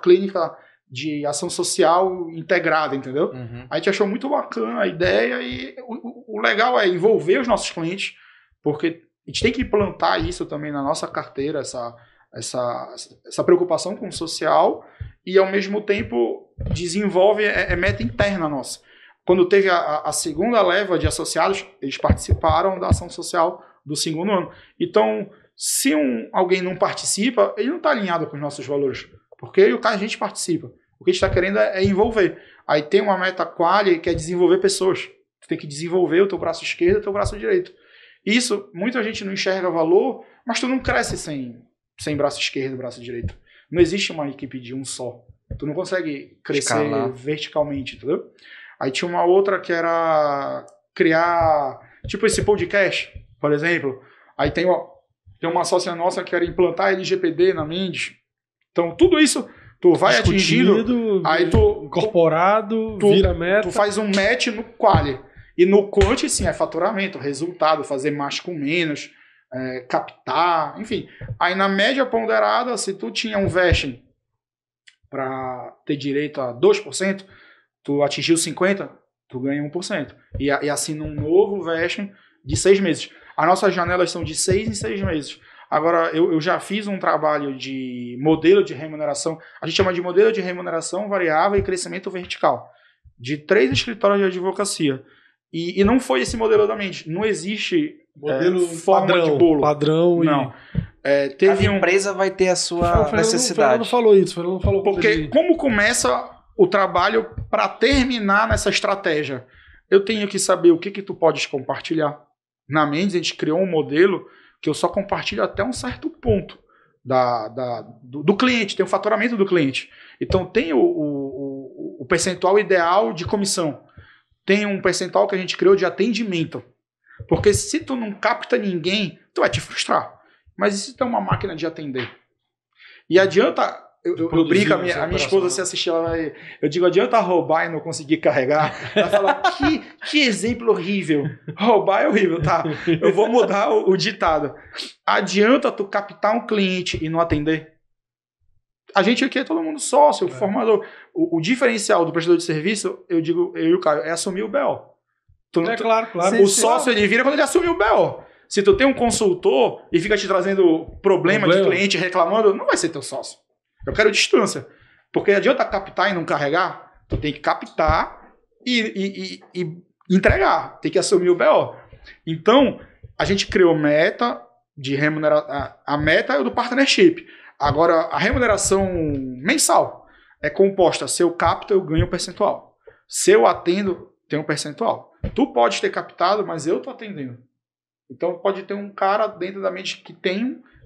clínica de ação social integrada, entendeu? Uhum. A gente achou muito bacana a ideia, e o legal é envolver os nossos clientes, porque a gente tem que implantar isso também na nossa carteira, essa preocupação com o social, e ao mesmo tempo desenvolve meta interna nossa. Quando teve a segunda leva de associados, eles participaram da ação social do segundo ano. Então, se alguém não participa, ele não está alinhado com os nossos valores, porque a gente participa. O que a gente está querendo é envolver. Aí tem uma meta quali que é desenvolver pessoas. Tu tem que desenvolver o teu braço esquerdo e o teu braço direito. Isso, muita gente não enxerga valor, mas tu não cresce sem braço esquerdo e braço direito. Não existe uma equipe de um só. Tu não consegue crescer verticalmente, entendeu? Aí tinha uma outra que era criar, tipo esse podcast, por exemplo. Aí tem uma sócia nossa que era implantar LGPD na Mendes. Então, tudo isso tu vai atingindo, aí tu incorporado, vira meta. Tu faz um match no quali. E no quanti, sim, é faturamento, resultado, fazer mais com menos, captar, enfim. Aí na média ponderada, se tu tinha um vesting para ter direito a 2%, tu atingiu 50%, tu ganha 1%. E assina um novo vesting de 6 meses. As nossas janelas são de 6 em 6 meses. Agora, eu já fiz um trabalho de modelo de remuneração, a gente chama de modelo de remuneração variável e crescimento vertical, de 3 escritórios de advocacia. E não foi esse modelo da mente. Não existe modelo forma padrão, de bolo. Padrão não. Cada empresa vai ter a sua necessidade. O Fernando falou isso. O Fernando falou porque como começa o trabalho para terminar nessa estratégia? Eu tenho que saber o que tu podes compartilhar. Na Mendes, a gente criou um modelo que eu só compartilho até um certo ponto do cliente, tem o faturamento do cliente. Então tem o percentual ideal de comissão. Tem um percentual que a gente criou de atendimento. Porque se tu não capta ninguém, tu vai te frustrar. Mas e se tu é uma máquina de atender? E adianta... Eu brinco, a minha esposa, se assistir, eu digo, adianta roubar e não conseguir carregar? Ela fala, que exemplo horrível. Roubar é horrível, tá? Eu vou mudar o ditado. Adianta tu captar um cliente e não atender? A gente aqui é todo mundo sócio, formador. O diferencial do prestador de serviço, eu digo, eu e o Caio, é assumir o BO. Claro. O sócio, ele vira quando ele assume o BO. Se tu tem um consultor e fica te trazendo problema de cliente reclamando, não vai ser teu sócio. Eu quero distância. Porque adianta captar e não carregar? Tu tem que captar e entregar. Tem que assumir o BO. Então, a gente criou meta de remuneração. A meta é o do partnership. Agora, a remuneração mensal é composta. Se eu capto, eu ganho um percentual. Se eu atendo, tem um percentual. Tu pode ter captado, mas eu tô atendendo. Então, pode ter um cara dentro da mente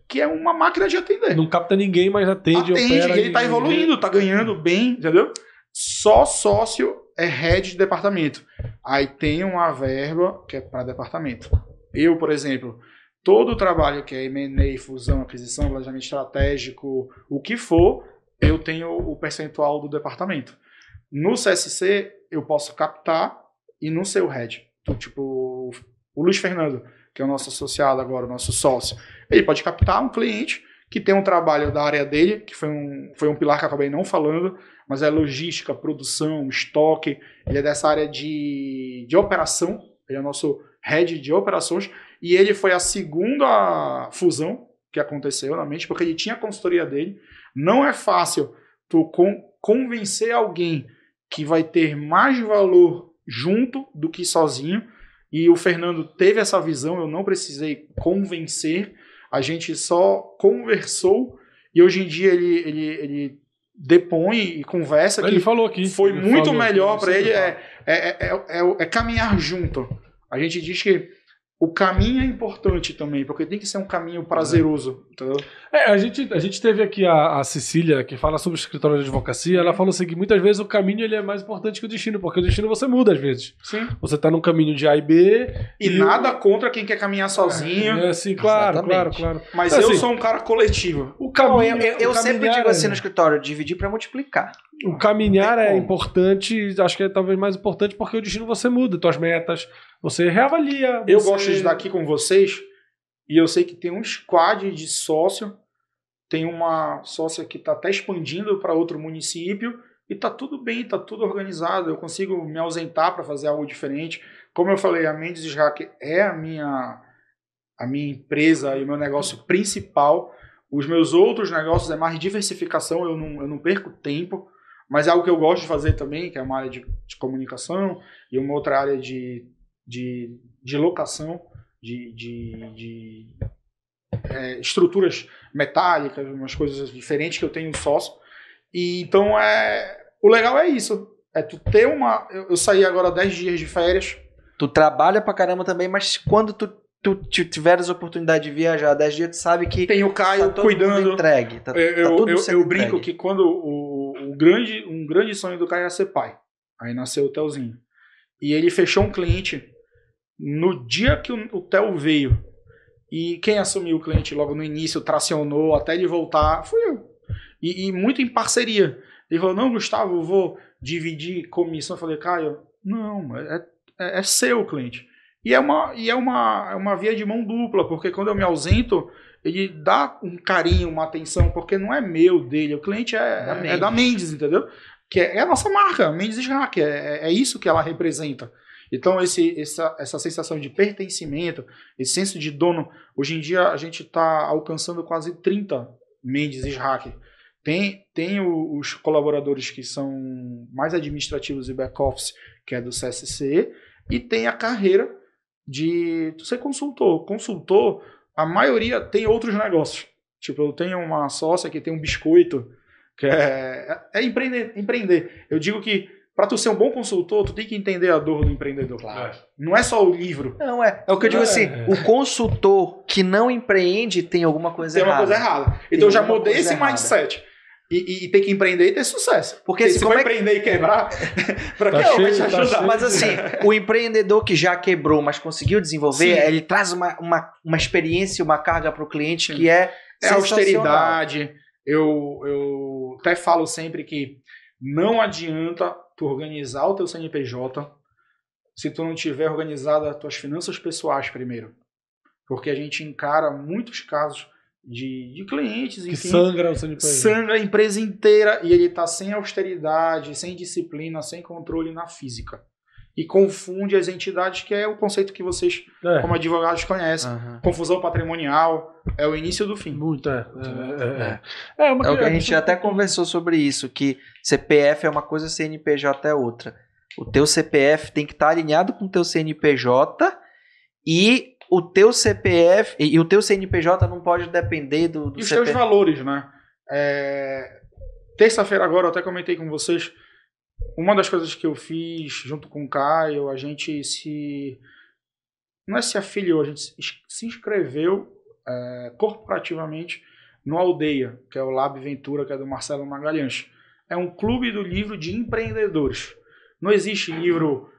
que é uma máquina de atender. Não capta ninguém, mas atende, opera. E ele tá evoluindo, tá ganhando bem, entendeu? Só sócio é head de departamento. Aí tem uma verba que é para departamento. Eu, por exemplo, todo o trabalho que é M&A, fusão, aquisição, planejamento estratégico, o que for, eu tenho o percentual do departamento. No CSC, eu posso captar e não ser o head. Então, tipo, o Luiz Fernando, que é o nosso associado agora, o nosso sócio, ele pode captar um cliente que tem um trabalho da área dele, que foi um pilar que eu acabei não falando, mas é logística, produção, estoque, ele é dessa área de operação, ele é nosso head de operações, e ele foi a segunda fusão que aconteceu na mente, porque ele tinha a consultoria dele. Não é fácil tu convencer alguém que vai ter mais valor junto do que sozinho, e o Fernando teve essa visão, eu não precisei convencer, a gente só conversou, e hoje em dia ele depõe e conversa ele que falou aqui, foi muito melhor para ele caminhar junto. A gente diz que o caminho é importante também, porque tem que ser um caminho prazeroso. Entendeu? A gente teve aqui a Cecília, que fala sobre o escritório de advocacia. Ela falou assim que muitas vezes o caminho ele é mais importante que o destino, porque o destino você muda às vezes. Sim. Você tá num caminho de A e B. E nada contra quem quer caminhar sozinho. Sim, claro. Mas eu sou um cara coletivo. O caminho, eu sempre digo assim no escritório, dividir para multiplicar. O caminhar é importante, acho que é talvez mais importante porque o destino você muda, tuas metas, você reavalia. Eu gosto de estar aqui com vocês e eu sei que tem um squad de sócio, tem uma sócia que está até expandindo para outro município e tá tudo bem, tá tudo organizado, eu consigo me ausentar para fazer algo diferente. Como eu falei, a Mendes Hack é a minha empresa e o meu negócio principal. Os meus outros negócios é mais diversificação, eu não perco tempo. Mas é algo que eu gosto de fazer também, que é uma área de comunicação e uma outra área de locação, de estruturas metálicas, umas coisas diferentes que eu tenho sócio. E então o legal é isso. É tu ter eu saí agora 10 dias de férias. Tu trabalha pra caramba também, mas quando tu tiveres a oportunidade de viajar 10 dias, tu sabe que tem o Caio tá cuidando. Entregue, eu brinco que quando um grande sonho do Caio é ser pai. Aí nasceu o Telzinho. E ele fechou um cliente no dia que o Tel veio. E quem assumiu o cliente logo no início, tracionou até ele voltar, fui eu. E muito em parceria. Ele falou, não, Gustavo, eu vou dividir comissão. Eu falei, Caio, não, é seu o cliente. E é uma via de mão dupla, porque quando eu me ausento, ele dá um carinho, uma atenção, porque não é meu, dele. O cliente é da Mendes, entendeu? Que é a nossa marca, Mendes Hack. É isso que ela representa. Então, essa sensação de pertencimento, esse senso de dono, hoje em dia a gente está alcançando quase 30 Mendes Hack. Tem os colaboradores que são mais administrativos e back-office, que é do CSC, e tem a carreira de ser consultor. Consultor, a maioria tem outros negócios. Tipo, eu tenho uma sócia que tem um biscoito, que é empreender. Eu digo que para tu ser um bom consultor, tu tem que entender a dor do empreendedor. Claro. Não é só o livro. Não, é o que eu digo assim, o consultor que não empreende tem alguma coisa errada. Tem uma coisa errada. Então eu já mudei esse mindset. E tem que empreender e ter sucesso. Porque se for empreender e quebrar, pra que vai te ajudar? Mas assim, o empreendedor que já quebrou, mas conseguiu desenvolver, ele traz uma experiência, uma carga para o cliente que é austeridade. Eu até falo sempre que não adianta tu organizar o teu CNPJ se tu não tiver organizado as tuas finanças pessoais primeiro. Porque a gente encara muitos casos de clientes, enfim, que sangra o CNPJ. Sangra a empresa inteira e ele está sem austeridade, sem disciplina, sem controle na física. E confunde as entidades, que é o conceito que vocês, como advogados, conhecem. Confusão patrimonial, é o início do fim. Muito, o que a gente até conversou sobre isso, que CPF é uma coisa, CNPJ é outra. O teu CPF tem que estar alinhado com o teu CNPJ e o teu CPF e o teu CNPJ não pode depender do e os teus valores, né? Terça-feira agora eu até comentei com vocês, uma das coisas que eu fiz junto com o Caio, a gente não é se afiliou, a gente se inscreveu corporativamente no Aldeia, que é o Lab Ventura, que é do Marcelo Magalhães. É um clube do livro de empreendedores. Não existe livro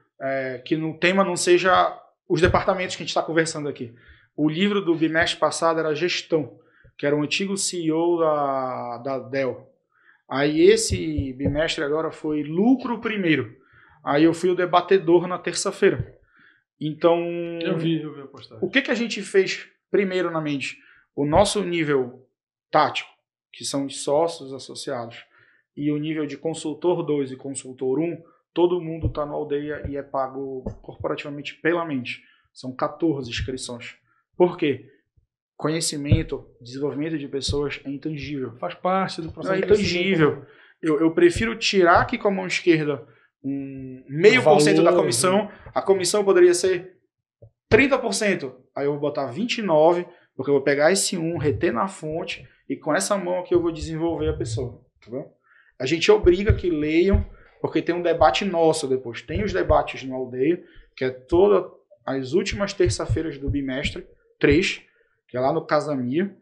que no tema não seja os departamentos que a gente está conversando aqui. O livro do bimestre passado era Gestão, que era o antigo CEO da Dell. Aí esse bimestre agora foi Lucro Primeiro. Aí eu fui o debatedor na terça-feira. Então, eu vi a postagem. O que a gente fez primeiro na mente? O nosso nível tático, que são os sócios associados, e o nível de consultor 2 e consultor 1, todo mundo está na aldeia e é pago corporativamente pela mente. São 14 inscrições. Por quê? Conhecimento, desenvolvimento de pessoas é intangível. Faz parte do processo. É intangível. Eu prefiro tirar aqui com a mão esquerda 0,5% da comissão. A comissão poderia ser 30%. Aí eu vou botar 29%, porque eu vou pegar esse 1, reter na fonte, e com essa mão aqui eu vou desenvolver a pessoa. Tá bom? A gente obriga que leiam, porque tem um debate nosso depois. Tem os debates na aldeia, que é todas as últimas terça-feiras do bimestre, 3, que é lá no Casamia,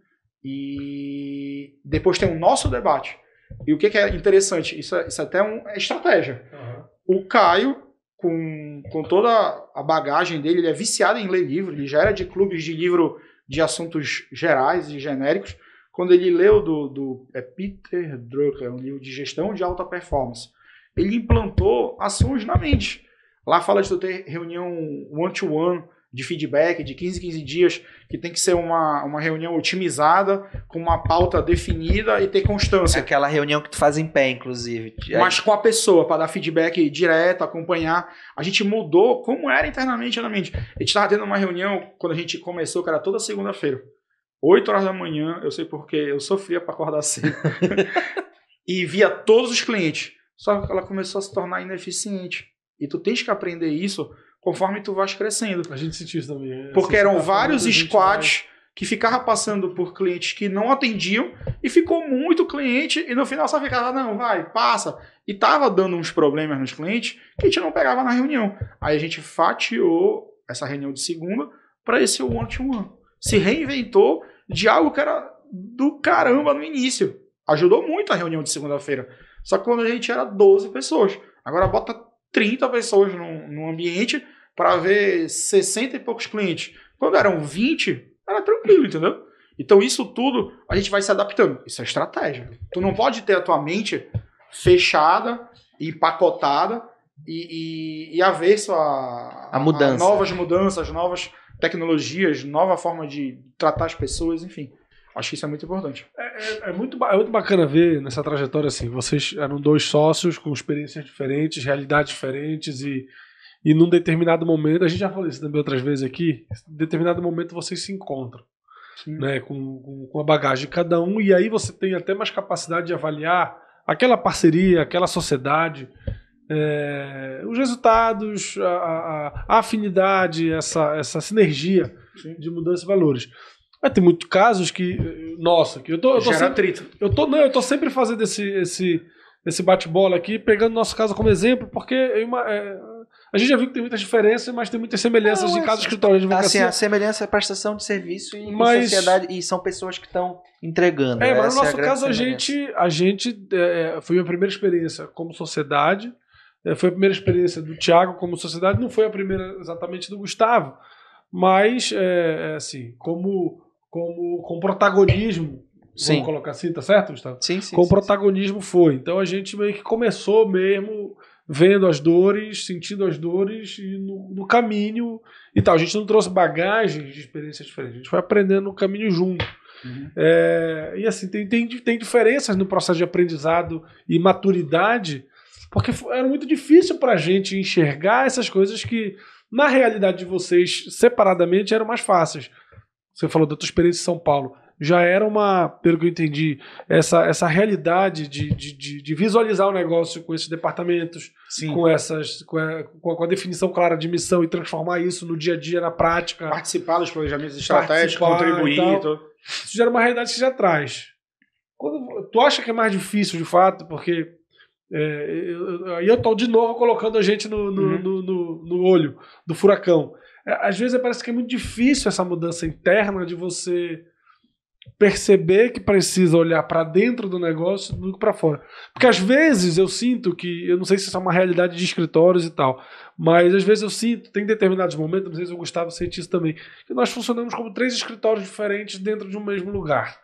e depois tem o nosso debate. E o que é interessante? Isso é até uma estratégia. Uhum. O Caio, com toda a bagagem dele, ele é viciado em ler livro, ele já era de clubes de livro de assuntos gerais e genéricos. Quando ele leu do Peter Drucker, um livro de gestão de alta performance, ele implantou ações na mente. Lá fala de ter reunião one-to-one, de feedback, de 15 em 15 dias, que tem que ser uma reunião otimizada, com uma pauta definida e ter constância. Aquela reunião que tu faz em pé, inclusive. Mas com a pessoa, para dar feedback direto, acompanhar. A gente mudou como era internamente na mente. A gente estava tendo uma reunião, quando a gente começou, que era toda segunda-feira. 8 horas da manhã, eu sei porque eu sofria para acordar cedo. E via todos os clientes. Só que ela começou a se tornar ineficiente. E tu tens que aprender isso conforme tu vais crescendo. A gente sentiu isso também. Porque eram vários squads que ficavam passando por clientes que não atendiam e ficou muito cliente e no final só ficava, não, vai, passa. E tava dando uns problemas nos clientes que a gente não pegava na reunião. Aí a gente fatiou essa reunião de segunda para esse one-to-one. Se reinventou de algo que era do caramba no início. Ajudou muito a reunião de segunda-feira. Só que quando a gente era 12 pessoas. Agora bota 30 pessoas num ambiente para ver 60 e poucos clientes. Quando eram 20, era tranquilo, entendeu? Então isso tudo a gente vai se adaptando. Isso é estratégia. Tu não pode ter a tua mente fechada, empacotada e avesso a mudança. A novas mudanças, novas tecnologias, nova forma de tratar as pessoas, enfim. Acho que isso é muito importante. É muito bacana ver nessa trajetória assim, vocês eram 2 sócios com experiências diferentes, realidades diferentes e num determinado momento, a gente já falou isso também outras vezes aqui, em determinado momento vocês se encontram, né, com a bagagem de cada um, e aí você tem até mais capacidade de avaliar aquela parceria, aquela sociedade, os resultados, a afinidade, essa sinergia de mudança de valores. Mas tem muitos casos que, nossa, que eu tô gera sempre, atrito. eu tô sempre fazendo esse bate-bola aqui, pegando nosso caso como exemplo, porque a gente já viu que tem muitas diferenças, mas tem muitas semelhanças de cada escritório de advocacia. Assim, a semelhança é prestação de serviço e sociedade, e são pessoas que estão entregando. Mas no nosso caso, a gente foi a minha primeira experiência como sociedade, foi a primeira experiência do Thiago como sociedade, não foi a primeira exatamente do Gustavo, mas, assim, com protagonismo, vamos colocar assim, tá certo, Gustavo? Sim. Com protagonismo foi. Então a gente meio que começou mesmo vendo as dores, sentindo as dores e no caminho e tal. A gente não trouxe bagagens de experiências diferentes, a gente foi aprendendo no caminho junto. Uhum. E assim, tem diferenças no processo de aprendizado e maturidade, porque era muito difícil pra gente enxergar essas coisas que, na realidade de vocês, separadamente, eram mais fáceis. Você falou da tua experiência em São Paulo. Já era pelo que eu entendi, essa realidade de visualizar o negócio com esses departamentos, com a definição clara de missão e transformar isso no dia a dia, na prática. Participar dos planejamentos estratégicos, contribuir. Isso já era uma realidade que já traz. Tu acha que é mais difícil, de fato, porque eu estou de novo colocando a gente no olho do furacão. Às vezes parece que é muito difícil essa mudança interna de você perceber que precisa olhar para dentro do negócio do que para fora. Porque às vezes eu sinto que, eu não sei se isso é uma realidade de escritórios e tal, mas às vezes eu sinto, tem determinados momentos, não sei se o Gustavo sente isso também, que nós funcionamos como 3 escritórios diferentes dentro de um mesmo lugar.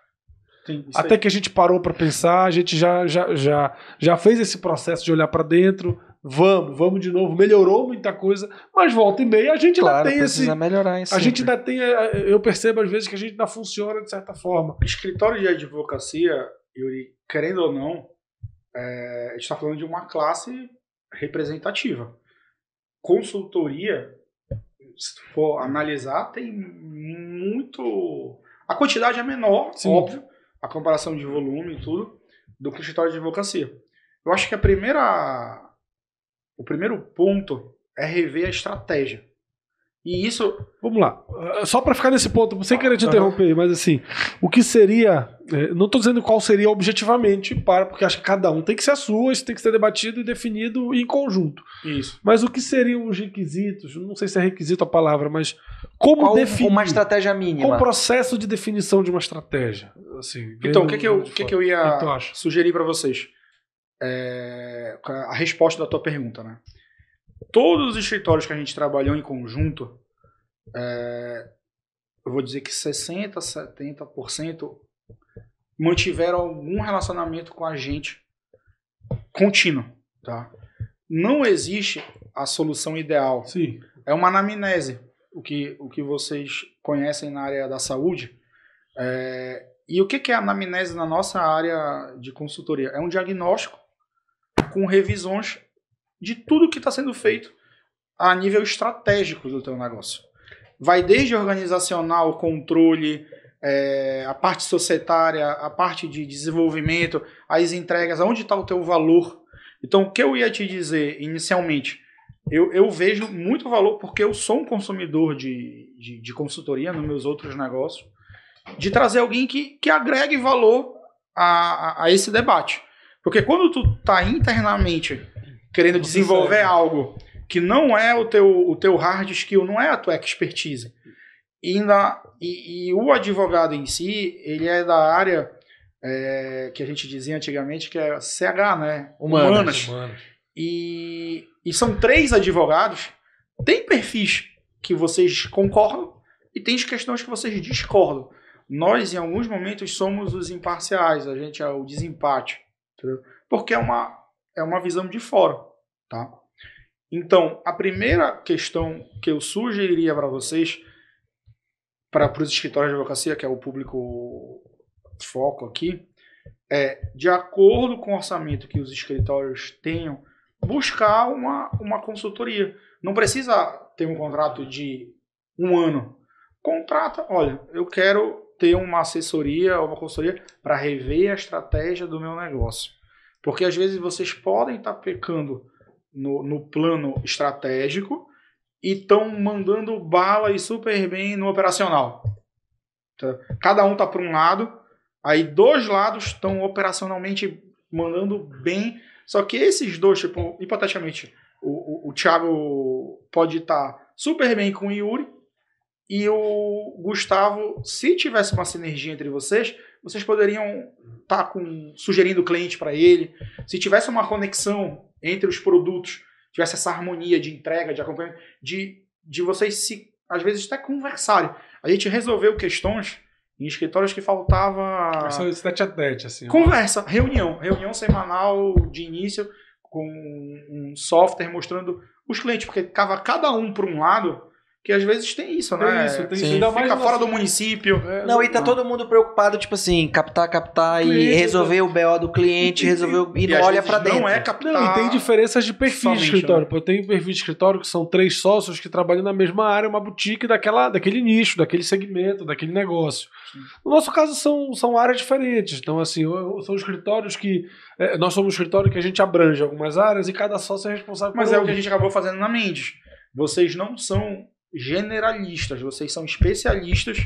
Sim, até que a gente parou para pensar, a gente já fez esse processo de olhar para dentro, vamos de novo, melhorou muita coisa, mas volta e meia a gente ainda tem precisa melhorar isso. A gente ainda tem, eu percebo às vezes que a gente ainda funciona de certa forma. Escritório de advocacia, Yuri, querendo ou não, a gente está falando de uma classe representativa. Consultoria, se for analisar, tem muito... A quantidade é menor, sim, óbvio, a comparação de volume e tudo, do que o escritório de advocacia. Eu acho que o primeiro ponto é rever a estratégia. E isso... Vamos lá. Só para ficar nesse ponto, sem querer te interromper, mas assim, o que seria... Não estou dizendo qual seria objetivamente, porque acho que cada um tem que ser a sua, isso tem que ser debatido e definido em conjunto. Isso. Mas o que seriam os requisitos? Não sei se é requisito a palavra, mas como definir uma estratégia mínima? Qual o processo de definição de uma estratégia? Assim, então, o que eu ia sugerir para vocês? A resposta da tua pergunta, né? Todos os escritórios que a gente trabalhou em conjunto, eu vou dizer que 60%, 70% mantiveram algum relacionamento com a gente contínuo, tá? Não existe a solução ideal. Sim. É uma anamnese, o que vocês conhecem na área da saúde. E o que é a anamnese na nossa área de consultoria? É um diagnóstico com revisões de tudo que está sendo feito a nível estratégico do teu negócio. Vai desde organizacional, controle, a parte societária, a parte de desenvolvimento, as entregas, onde está o teu valor. Então, o que eu ia te dizer inicialmente, eu vejo muito valor, porque eu sou um consumidor de consultoria nos meus outros negócios, de trazer alguém que agregue valor a esse debate. Porque quando tu está internamente querendo desenvolver algo que não é o teu hard skill, não é a tua expertise, e o advogado em si, ele é da área que a gente dizia antigamente que é CH, né? Humanas. E são 3 advogados, tem perfis que vocês concordam e tem questões que vocês discordam. Nós, em alguns momentos, somos os imparciais, a gente é o desempate, entendeu? Porque é uma visão de fora, tá? Então, a primeira questão que eu sugeriria para vocês, para os escritórios de advocacia, que é o público foco aqui, de acordo com o orçamento que os escritórios tenham, buscar uma consultoria. Não precisa ter um contrato de 1 ano. Contrata, olha, eu quero ter uma assessoria ou uma consultoria para rever a estratégia do meu negócio. Porque às vezes vocês podem estar pecando no plano estratégico e estão mandando bala e super bem no operacional. Tá? Cada um está para um lado, aí 2 lados estão operacionalmente mandando bem, só que esses 2, tipo, hipoteticamente, o Thiago pode estar super bem com o Yuri e o Gustavo, se tivesse uma sinergia entre vocês poderiam estar sugerindo o cliente para ele. Se tivesse uma conexão entre os produtos, tivesse essa harmonia de entrega, de acompanhamento, de vocês às vezes até conversarem. A gente resolveu questões em escritórios que faltava... Tete a tete, assim. Conversa, reunião semanal de início com um software mostrando os clientes, porque ficava cada um por um lado, que às vezes tem isso, né? Tem isso. Ainda fica fora do município. E tá todo mundo preocupado, tipo assim, captar e resolver o BO do cliente, e não olha pra dentro. Não é captar. Não, e tem diferenças de perfil de escritório. Né? Eu tenho perfil de escritório que são 3 sócios que trabalham na mesma área, uma boutique daquele nicho, daquele segmento, daquele negócio. Sim. No nosso caso, são áreas diferentes. Então, assim, são escritórios que... nós somos um escritório que a gente abrange algumas áreas e cada sócio é responsável por Mas o que a gente acabou fazendo na Mendes. Vocês não são generalistas, vocês são especialistas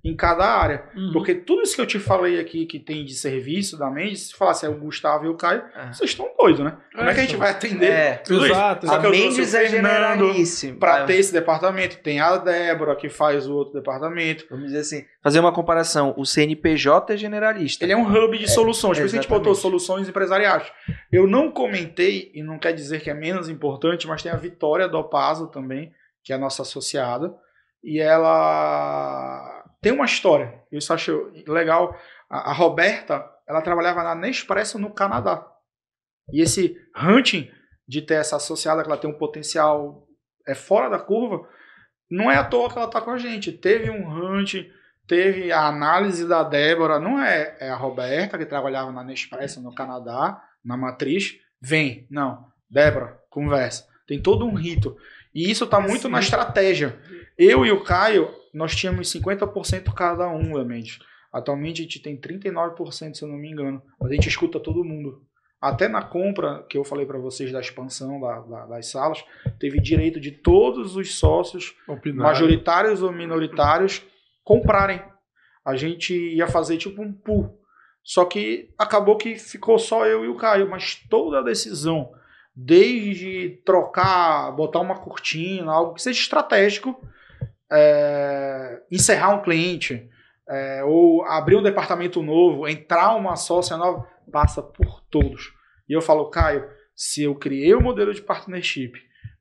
em cada área. Porque tudo isso que eu te falei aqui que tem de serviço da Mendes, se falasse o Gustavo e o Caio, vocês estão doidos, né? Como é que a gente vai atender tudo exato. Isso? A Mendes é generalíssima. Para ter esse departamento, tem a Débora que faz o outro departamento. Vamos dizer assim, fazer uma comparação, o CNPJ é generalista. Ele é um hub de soluções, por isso a gente botou soluções empresariais. Eu não comentei, e não quer dizer que é menos importante, mas tem a Vitória do Opaso também, que é a nossa associada, e ela tem uma história, eu isso acho legal. A Roberta, ela trabalhava na Nespresso no Canadá, e esse hunting de ter essa associada, que ela tem um potencial fora da curva, não é à toa que ela está com a gente. Teve um hunting, teve a análise da Débora, não é a Roberta, que trabalhava na Nespresso no Canadá, na matriz, não, Débora, conversa. Tem todo um rito. E isso tá muito na estratégia. Eu e o Caio, nós tínhamos 50% cada um, realmente. Atualmente a gente tem 39%, se eu não me engano. Mas a gente escuta todo mundo. Até na compra, que eu falei para vocês da expansão das salas, teve direito de todos os sócios, majoritários ou minoritários, comprarem. A gente ia fazer tipo um pool. Só que acabou que ficou só eu e o Caio. Mas toda a decisão, desde trocar, botar uma cortina, algo que seja estratégico, encerrar um cliente, ou abrir um departamento novo, entrar uma sócia nova, passa por todos. E eu falo, Caio, se eu criei o modelo de partnership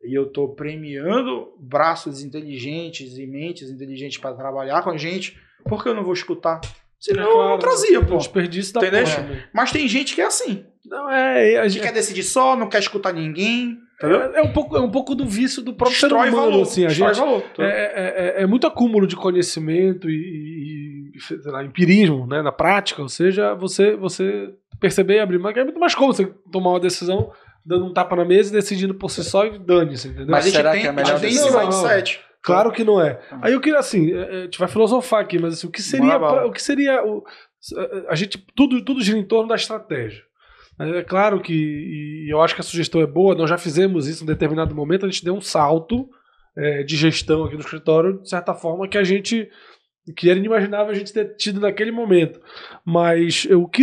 e eu estou premiando braços inteligentes e mentes inteligentes para trabalhar com a gente, por que eu não vou escutar? Senão eu não trazia, pô. Desperdício da porra. Mas tem gente que é assim. Não, a gente quer decidir só, não quer escutar ninguém. É um pouco do vício do próprio ser humano. Valor, assim, valor. É muito acúmulo de conhecimento e sei lá, empirismo, né, na prática. Ou seja, você perceber e abrir mão, que é muito mais cômodo você tomar uma decisão dando um tapa na mesa e decidindo por si só e dane-se, entendeu? Mas será que é melhor esse mindset? Claro que não é. Aí eu queria, assim, a gente vai filosofar aqui, mas assim, o que seria a gente, tudo gira em torno da estratégia. É claro que, e eu acho que a sugestão é boa, nós já fizemos isso em determinado momento, a gente deu um salto de gestão aqui no escritório, de certa forma, que era inimaginável a gente ter tido naquele momento. Mas o que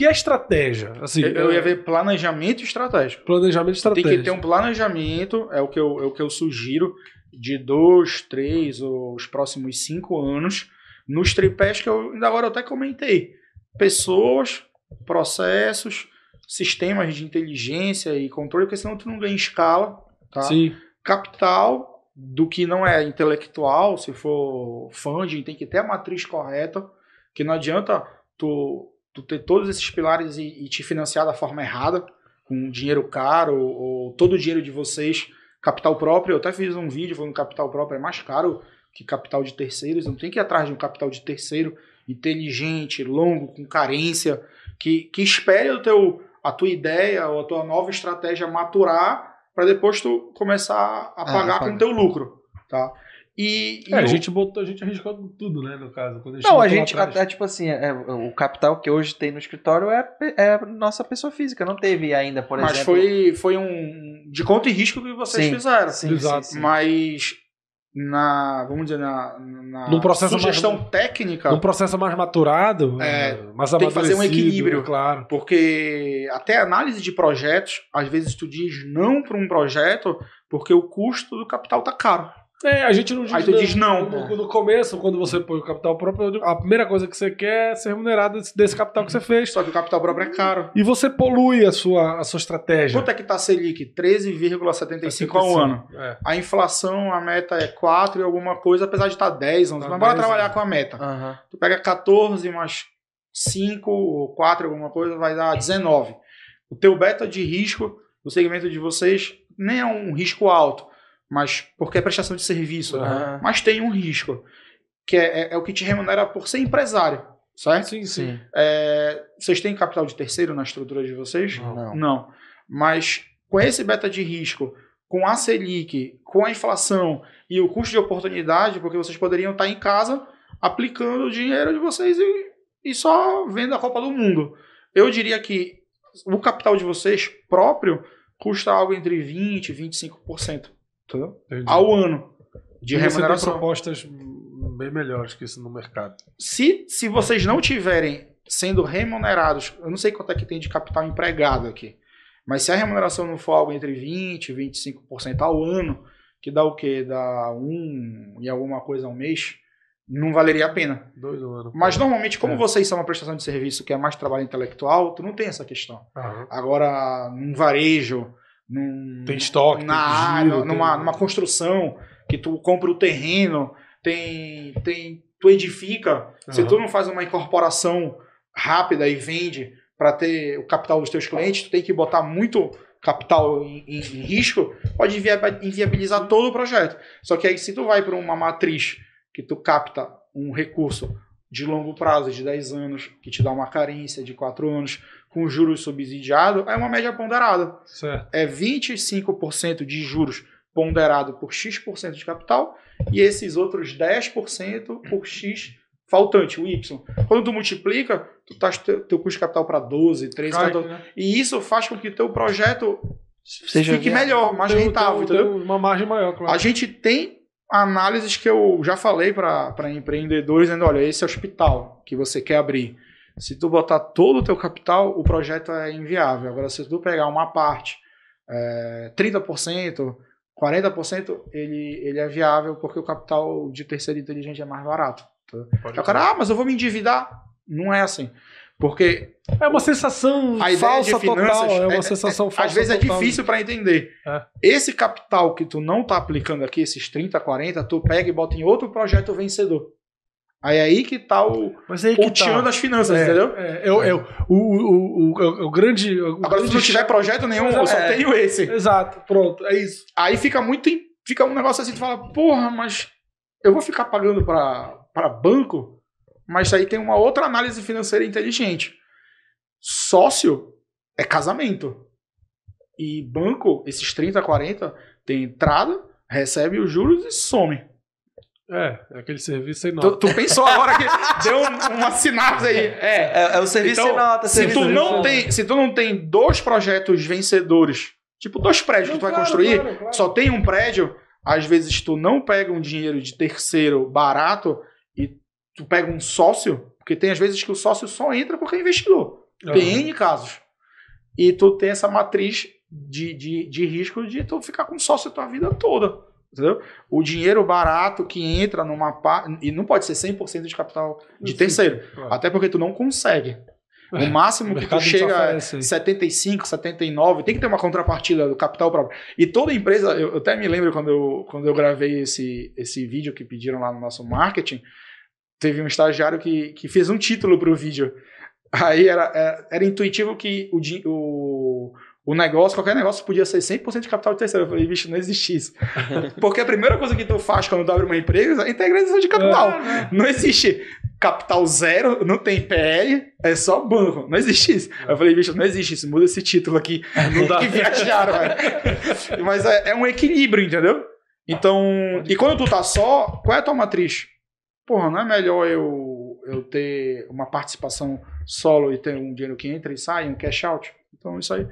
é estratégia? Assim, eu ia ver planejamento estratégico. Planejamento estratégico. Tem que ter um planejamento, é o que eu sugiro, de 2, 3 ou os próximos 5 anos, nos tripés que eu ainda agora até comentei. Pessoas, processos, sistemas de inteligência e controle, porque senão tu não ganha escala. Tá? Sim. Capital, do que não é intelectual, se for funding, tem que ter a matriz correta, que não adianta tu ter todos esses pilares e te financiar da forma errada, com dinheiro caro, ou todo o dinheiro de vocês, capital próprio. Eu até fiz um vídeo falando que capital próprio é mais caro que capital de terceiros, não tem que ir atrás de um capital de terceiro inteligente, longo, com carência, que espere a tua ideia ou a tua nova estratégia maturar para depois tu começar a pagar com o teu lucro, tá? A gente arriscou tudo, né, no caso. Quando a gente tipo assim, o capital que hoje tem no escritório é nossa pessoa física, não teve ainda, por exemplo. Mas foi um de conta e risco que vocês fizeram. Sim, exato. Sim. Mas vamos dizer, num processo sugestão técnica... Num processo mais maturado, mais tem que fazer um equilíbrio. Claro. Porque até análise de projetos, às vezes tu diz não para um projeto porque o custo do capital tá caro. A gente não diz aí tu diz não. No começo, quando você põe o capital próprio, a primeira coisa que você quer é ser remunerado desse capital que você fez. Só que o capital próprio é caro. E você polui a sua estratégia. Quanto é que tá a Selic? 13,75 ao ano. A inflação, a meta é 4 e alguma coisa, apesar de estar 10, 11. Mas bora trabalhar com a meta. Tu pega 14 mais 5 ou 4 alguma coisa, vai dar 19. O teu beta de risco, o segmento de vocês, nem é um risco alto. Mas porque é prestação de serviço, mas tem um risco, que é o que te remunera por ser empresário, certo? Sim. Vocês têm capital de terceiro na estrutura de vocês? Não. Mas com esse beta de risco, com a Selic, com a inflação e o custo de oportunidade, porque vocês poderiam estar em casa aplicando o dinheiro de vocês e só vendo a Copa do Mundo. Eu diria que o capital de vocês próprio custa algo entre 20% e 25%. Ao ano de remuneração. Tem propostas bem melhores que isso no mercado. Se vocês não tiverem sendo remunerados, eu não sei quanto é que tem de capital empregado aqui, mas se a remuneração não for algo entre 20% e 25% ao ano, que dá o quê? Dá 1 e alguma coisa ao mês, não valeria a pena. 2 ao ano. Mas normalmente, como vocês são uma prestação de serviço que é mais trabalho intelectual, tu não tem essa questão. Agora, num varejo, tem estoque, numa construção que tu compra o terreno, tu edifica. Se tu não faz uma incorporação rápida e vende para ter o capital dos teus clientes, tu tem que botar muito capital em risco, pode inviabilizar todo o projeto. Só que aí se tu vai para uma matriz que tu capta um recurso de longo prazo, de 10 anos, que te dá uma carência de 4 anos, com juros subsidiados, é uma média ponderada. Certo. É 25% de juros ponderado por X% de capital e esses outros 10% por X faltante, o Y. Quando tu multiplica, tu tá teu custo de capital para 12, 13, 14. Né? E isso faz com que teu projeto fique melhor, mais rentável, entendeu? Uma margem maior, claro. A gente tem análises que eu já falei para empreendedores, dizendo, olha, esse hospital que você quer abrir, se tu botar todo o teu capital, o projeto é inviável. Agora, se tu pegar uma parte, 30%, 40%, ele é viável porque o capital de terceiro inteligente é mais barato. Tá? O cara, mas eu vou me endividar. Não é assim. Porque é uma sensação falsa total. É uma sensação falsa. Às vezes é difícil para entender. Esse capital que tu não tá aplicando aqui, esses 30, 40, tu pega e bota em outro projeto vencedor. Aí que tá o tchan das finanças, entendeu? O grande... Agora, se não tiver projeto nenhum, eu só tenho esse. Exato, pronto, é isso. Aí fica um negócio assim, tu fala, porra, mas eu vou ficar pagando para banco? Mas aí tem uma outra análise financeira inteligente. Sócio é casamento. E banco, esses 30, 40, tem entrada, recebe os juros e some. É aquele serviço sem nota. Tu pensou agora que deu uma sinapse aí. É o serviço sem nota. Se tu não tem 2 projetos vencedores, tipo 2 prédios que tu vai construir, claro. Só tem um prédio, às vezes tu não pega um dinheiro de terceiro barato e tu pega um sócio, porque tem às vezes que o sócio só entra porque é investidor. Tem N casos. E tu tem essa matriz de risco de tu ficar com sócio a tua vida toda. Entendeu? O dinheiro barato que entra numa parte, e não pode ser 100% de capital de terceiro, claro. Até porque tu não consegue. O máximo que tu chega é 75, 79, tem que ter uma contrapartida do capital próprio. E toda empresa, eu até me lembro quando eu gravei esse vídeo que pediram lá no nosso marketing, teve um estagiário que fez um título para o vídeo. Aí era intuitivo que o negócio, qualquer negócio podia ser 100% de capital de terceiro. Eu falei, bicho, não existe isso. Porque a primeira coisa que tu faz quando tu abre uma empresa é integração de capital. Não existe capital zero, não tem PL, é só banco. Não existe isso. Eu falei, bicho, não existe isso. Muda esse título aqui. Não dá. Que viajaram, velho. Mas é um equilíbrio, entendeu? Então, e quando tu tá só, qual é a tua matriz? Porra, não é melhor eu ter uma participação solo e ter um dinheiro que entra e sai, um cash out? Então, isso aí.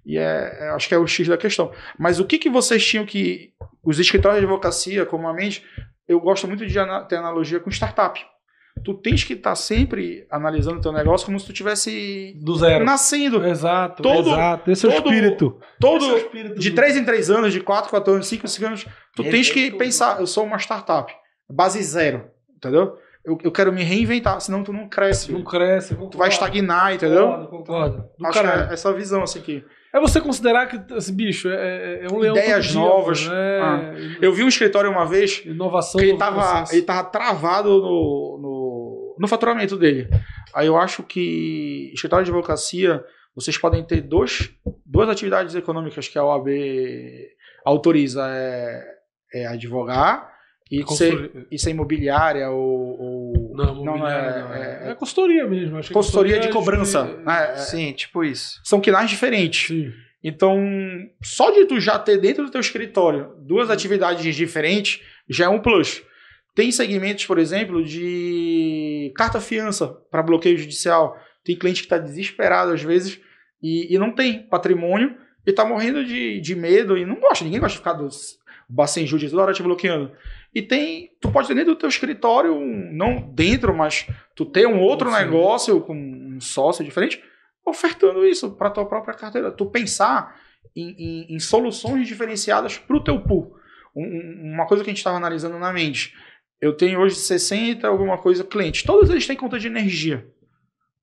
E acho que é o X da questão. Mas o que vocês tinham que... Os escritórios de advocacia, comumente, eu gosto muito de ter analogia com startup. Tu tens que estar sempre analisando o teu negócio como se tu tivesse do zero. Nascendo. Exato. Esse é o espírito. De 3 em 3 anos, de 4 em 4 anos, 5 em 5 anos, tu tens que pensar, eu sou uma startup. Base zero, entendeu? Eu quero me reinventar, senão tu não cresce. Não cresce, concordo. Tu vai estagnar, entendeu? Concordo. Acho que é essa visão, assim, que... É você considerar que esse bicho é um leão. Ideias novas. Eu vi um escritório uma vez. Inovação. Que ele tava travado no faturamento dele. Aí eu acho que escritório de advocacia, vocês podem ter duas atividades econômicas que a OAB autoriza. É advogar e ser imobiliária ou não é consultoria mesmo. Acho que consultoria de cobrança. Sim, tipo isso. São quinais diferentes. Sim. Então, só de tu já ter dentro do teu escritório 2 atividades diferentes, já é um plus. Tem segmentos, por exemplo, de carta-fiança para bloqueio judicial. Tem cliente que está desesperado às vezes e não tem patrimônio e está morrendo de medo e não gosta. Ninguém gosta de ficar do Bacen Júri toda hora te bloqueando. E tu pode ter dentro do teu escritório, não dentro, mas tu ter um outro negócio com um sócio diferente, ofertando isso para tua própria carteira. Tu pensar em soluções diferenciadas para o teu pool. Uma coisa que a gente estava analisando na mente. Eu tenho hoje 60 alguma coisa clientes. Todos eles têm conta de energia.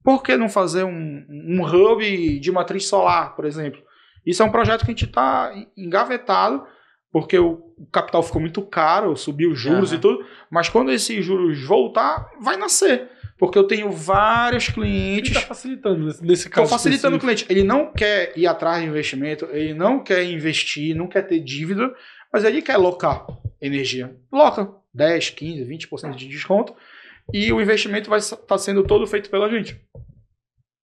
Por que não fazer um hub de matriz solar, por exemplo? Isso é um projeto que a gente está engavetado, porque o capital ficou muito caro, subiu os juros e tudo, mas quando esses juros voltar, vai nascer. Porque eu tenho vários clientes... Está facilitando nesse caso. Estou facilitando o cliente. Ele não quer ir atrás de investimento, ele não quer investir, não quer ter dívida, mas ele quer locar energia. Loca 10, 15, 20% de desconto e o investimento vai estar sendo todo feito pela gente.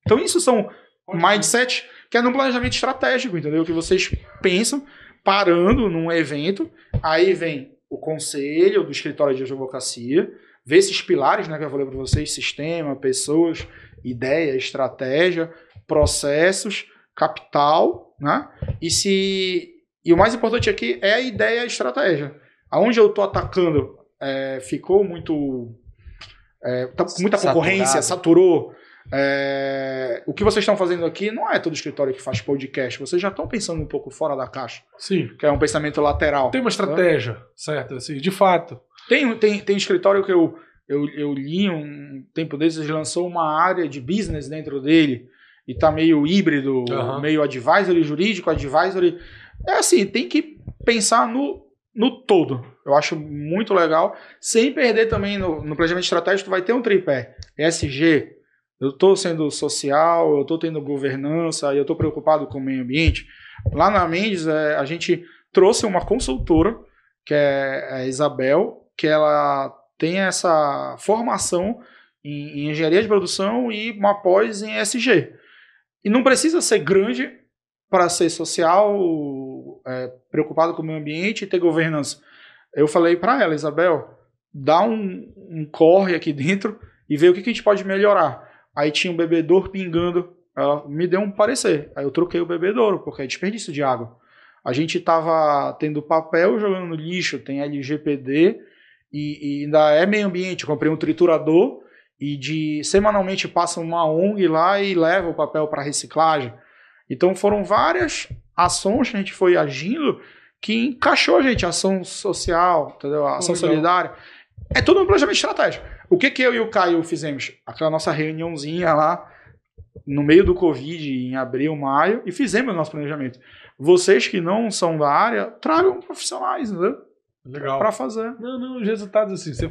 Então isso são mindset que é no planejamento estratégico, entendeu? Que vocês pensam parando num evento, aí vem o conselho do escritório de advocacia, vê esses pilares, né, que eu falei para vocês, sistema, pessoas, ideia, estratégia, processos, capital, né? E o mais importante aqui é a ideia e a estratégia. Aonde eu estou atacando ficou muito... tá com muita concorrência, saturou. O que vocês estão fazendo aqui não é todo escritório que faz podcast. Vocês já estão pensando um pouco fora da caixa. Sim. Que é um pensamento lateral. Tem uma estratégia, certo? Assim, de fato. Tem escritório que eu li um tempo desses, lançou uma área de business dentro dele e tá meio híbrido, meio advisory jurídico, advisory... assim, tem que pensar no todo. Eu acho muito legal. Sem perder também no planejamento estratégico, vai ter um tripé. ESG, eu estou sendo social, eu estou tendo governança, eu estou preocupado com o meio ambiente. Lá na Mendes, a gente trouxe uma consultora, que é a Isabel, que ela tem essa formação em engenharia de produção e uma pós em ESG. E não precisa ser grande para ser social, preocupado com o meio ambiente e ter governança. Eu falei para ela, Isabel, dá um corre aqui dentro e vê o que a gente pode melhorar. Aí tinha um bebedouro pingando, ela me deu um parecer. Aí eu troquei o bebedouro, porque é desperdício de água. A gente estava tendo papel jogando no lixo, tem LGPD e ainda é meio ambiente. Eu comprei um triturador e semanalmente passa uma ONG lá e leva o papel para reciclagem. Então foram várias ações que a gente foi agindo que encaixou a gente, ação social, entendeu? Ação solidária. É tudo um planejamento estratégico. O que eu e o Caio fizemos? Aquela nossa reuniãozinha lá no meio do Covid, em abril, maio, e fizemos o nosso planejamento. Vocês que não são da área, tragam profissionais, entendeu? Legal. Para fazer. Não, os resultados, assim, você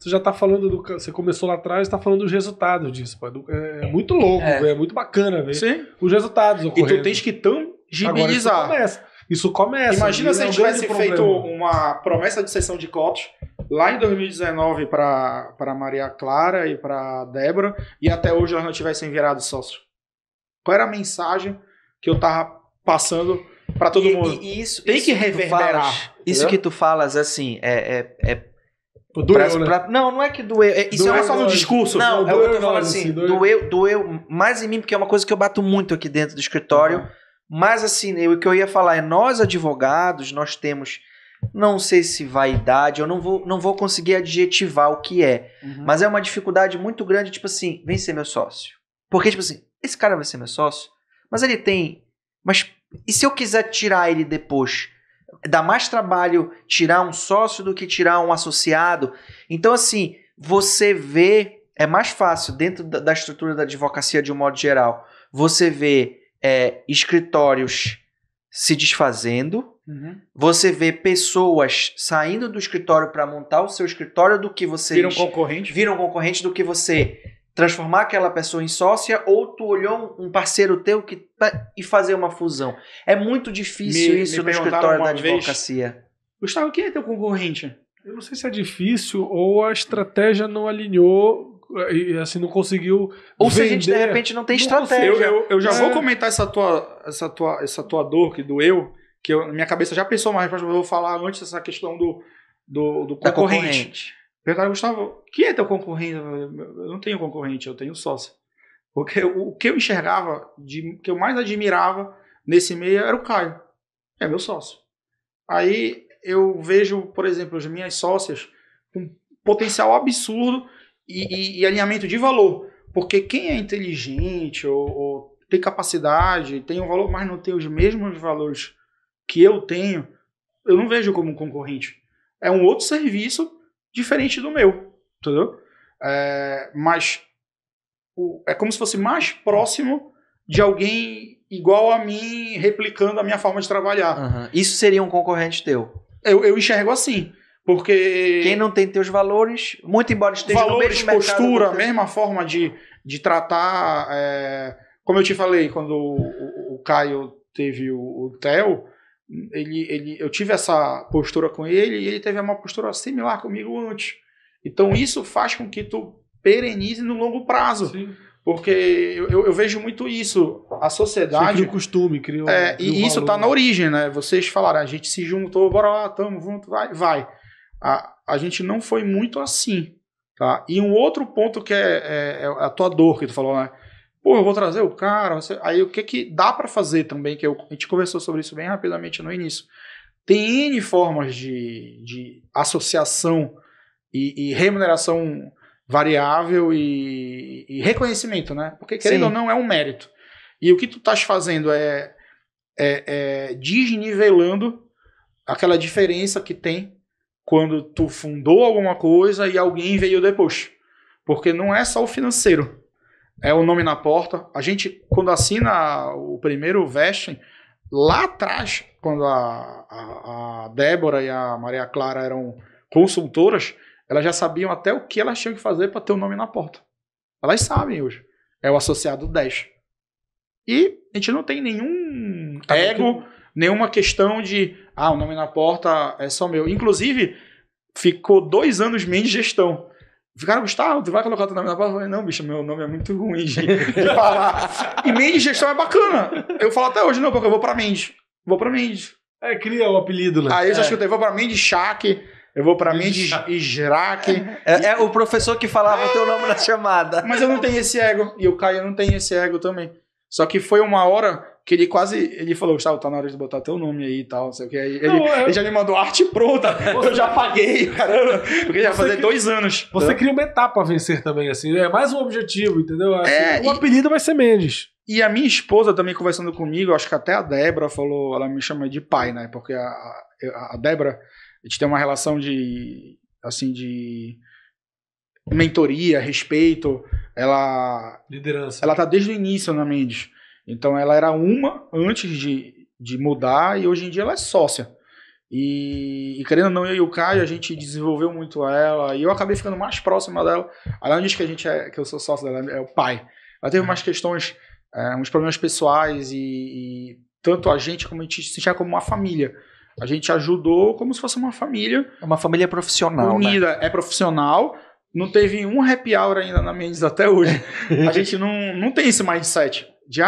já tá falando você começou lá atrás, tá falando dos resultados disso, pô. É muito louco, é muito bacana ver. Sim. Os resultados ocorrendo. E tu tens que tangibilizar. Isso começa. Imagina se a gente tivesse feito uma promessa de cessão de cotas lá em 2019 para Maria Clara e para Débora, e até hoje elas não tivessem virado sócio. Qual era a mensagem que eu tava passando para todo mundo? Isso, tem que reverberar. Isso que tu falas, assim, doeu, né? Não é que doeu. Isso não é só no discurso. Não, eu tô falando assim, doeu mais em mim, porque é uma coisa que eu bato muito aqui dentro do escritório. Mas assim, o que eu ia falar é, nós advogados, nós temos, não sei se vaidade, eu não vou conseguir adjetivar o que é, mas é uma dificuldade muito grande, tipo assim, vem ser meu sócio. Porque, tipo assim, esse cara vai ser meu sócio, mas ele tem... Mas e se eu quiser tirar ele depois? Dá mais trabalho tirar um sócio do que tirar um associado. Então, assim, você vê... É mais fácil, dentro da estrutura da advocacia de um modo geral, você vê escritórios se desfazendo, você vê pessoas saindo do escritório para montar o seu escritório do que você... Viram concorrente do que você transformar aquela pessoa em sócia, ou tu olhou um parceiro teu e fazer uma fusão. É muito difícil isso no escritório da advocacia. Gustavo, quem é teu concorrente? Eu não sei se é difícil ou a estratégia não alinhou e assim não conseguiu ou vender. Se a gente de repente não tem estratégia. Eu já vou comentar essa tua dor que doeu, que na minha cabeça já pensou mais, mas eu vou falar antes dessa questão do concorrente. Perguntaram, Gustavo, quem é teu concorrente? Eu não tenho concorrente, eu tenho sócio. Porque o que eu enxergava, que eu mais admirava nesse meio era o Caio. É meu sócio. Aí eu vejo, por exemplo, as minhas sócias com potencial absurdo e alinhamento de valor. Porque quem é inteligente ou tem capacidade, tem um valor, mas não tem os mesmos valores que eu tenho, eu não vejo como um concorrente. É um outro serviço diferente do meu, entendeu? Mas é como se fosse mais próximo de alguém igual a mim, replicando a minha forma de trabalhar. Isso seria um concorrente teu? Eu enxergo assim, porque... Quem não tem teus valores, muito embora esteja valores, no mesmo postura, mesma forma de tratar... como eu te falei, quando o Caio teve o Theo, eu tive essa postura com ele e ele teve uma postura similar comigo antes. Então isso faz com que tu perenize no longo prazo. Sim. Porque eu vejo muito isso. A sociedade... Você cria um costume, cria um e isso está na origem, né? Vocês falaram, a gente se juntou, bora lá, tamo junto, vai. A gente não foi muito assim, tá? E um outro ponto que é a tua dor que tu falou, né? Pô, eu vou trazer o cara... Aí o que dá para fazer também, que a gente conversou sobre isso bem rapidamente no início. Tem N formas de associação e remuneração variável e reconhecimento, né? Porque querendo ou não é um mérito. E o que tu estás fazendo é desnivelando aquela diferença que tem quando tu fundou alguma coisa e alguém veio depois. Porque não é só o financeiro. É o nome na porta. A gente, quando assina o primeiro vesting, lá atrás, quando a Débora e a Maria Clara eram consultoras, elas já sabiam até o que elas tinham que fazer para ter o nome na porta. Elas sabem hoje. É o associado 10. E a gente não tem nenhum ego, nenhuma questão de o nome na porta é só meu. Inclusive, ficou 2 anos meio de gestão. Ficaram, Gustavo, tu vai colocar teu nome na porta? Eu falei, não, bicho, meu nome é muito ruim de falar. E meio de gestão é bacana. Eu falo até hoje, não, porque eu vou pra Mendes. Cria o apelido, né? Aí eu já escutei, vou pra Mendes Shack, eu vou pra Mendes Israque. É o professor que falava o teu nome na chamada. Mas eu não tenho esse ego. E o Caio não tem esse ego também. Só que foi uma hora que ele falou, Gustavo, tá na hora de botar teu nome aí e tal, não sei o que. Ele já me mandou arte pronta, eu já paguei, caramba, porque já vai fazer 2 anos. Você cria uma etapa a vencer também, assim, é mais um objetivo, entendeu? Assim, o apelido vai ser Mendes. E a minha esposa também conversando comigo, acho que até a Débora falou, ela me chama de pai, né, porque a Débora, a gente tem uma relação de mentoria, respeito, liderança. Ela tá desde o início na Mendes. Então ela era uma antes de mudar e hoje em dia ela é sócia. E querendo ou não, eu e o Caio, a gente desenvolveu muito ela e eu acabei ficando mais próxima dela. Ela não diz que que eu sou sócio dela, é o pai. Ela teve umas questões, uns problemas pessoais e tanto a gente como a gente se sentia como uma família. A gente ajudou como se fosse uma família. É uma família profissional, unida, né? É profissional. Não teve um happy hour ainda na Mendes até hoje. A gente não tem esse mindset de,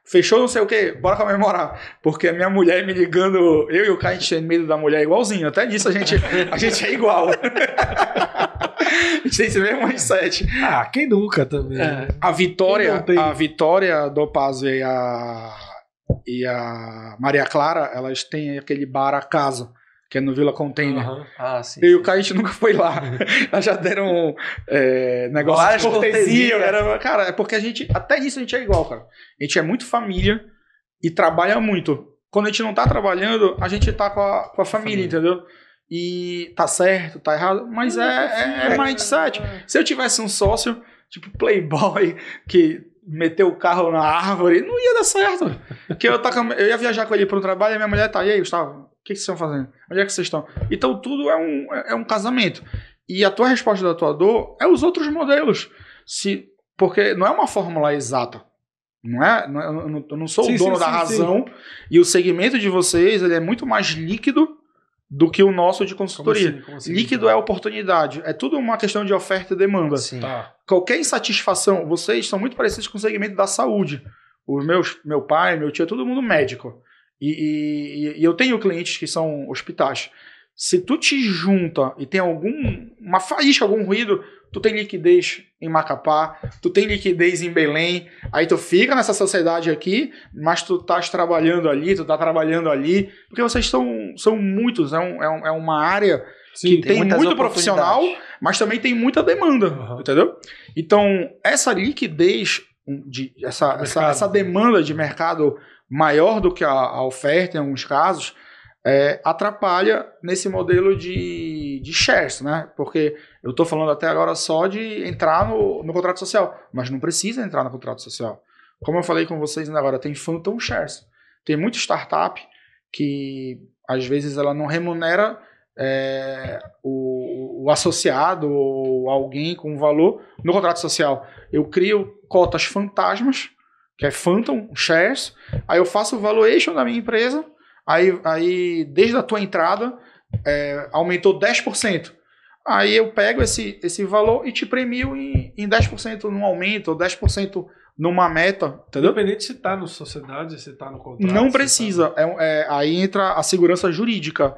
fechou não sei o que, bora comemorar. Porque a minha mulher me ligando, eu e o Caio, a gente tem medo da mulher igualzinho. Até nisso a gente é igual. A gente tem esse mesmo mindset. Quem nunca também. A Vitória do Pazzo e a Maria Clara, elas têm aquele bar a casa, que é no Vila Container. Sim. Eu e o Caio, a gente nunca foi lá. Elas já deram negócio de cortesia. Cara, é porque até isso a gente é igual, cara. A gente é muito família e trabalha muito. Quando a gente não tá trabalhando, a gente tá com a família, entendeu? E tá certo, tá errado, mas é mindset. Se eu tivesse um sócio, tipo Playboy, que meteu o carro na árvore, não ia dar certo. Porque eu ia viajar com ele pro trabalho e minha mulher tá, e aí, Gustavo, o que vocês estão fazendo? Onde é que vocês estão? Então tudo é um casamento. E a tua resposta da tua dor é os outros modelos. Porque não é uma fórmula exata. Eu não sou o dono da razão. E o segmento de vocês ele é muito mais líquido do que o nosso de consultoria. Como assim, líquido é oportunidade. É tudo uma questão de oferta e demanda. Qualquer insatisfação, vocês são muito parecidos com o segmento da saúde. Meu pai, meu tio, é todo mundo médico. E eu tenho clientes que são hospitais. Se tu te junta e tem uma faísca, algum ruído, tu tem liquidez em Macapá, tu tem liquidez em Belém, aí tu fica nessa sociedade aqui, mas tu tá trabalhando ali, porque vocês são muitos, é uma área que tem muito profissional, mas também tem muita demanda, entendeu? Então, essa liquidez, essa demanda de mercado maior do que a oferta em alguns casos, atrapalha nesse modelo de shares, né? Porque eu estou falando até agora só de entrar no contrato social, mas não precisa entrar no contrato social. Como eu falei com vocês ainda agora, tem phantom shares. Tem muita startup que às vezes ela não remunera o associado ou alguém com valor no contrato social. Eu crio cotas fantasmas, que é phantom shares, aí eu faço o valuation da minha empresa. Aí, desde a tua entrada, aumentou 10%. Aí eu pego esse valor e te premio em 10% num aumento, ou 10% numa meta, entendeu? Independente se tá na sociedade, se tá no contrato. Não precisa. Tá Aí entra a segurança jurídica.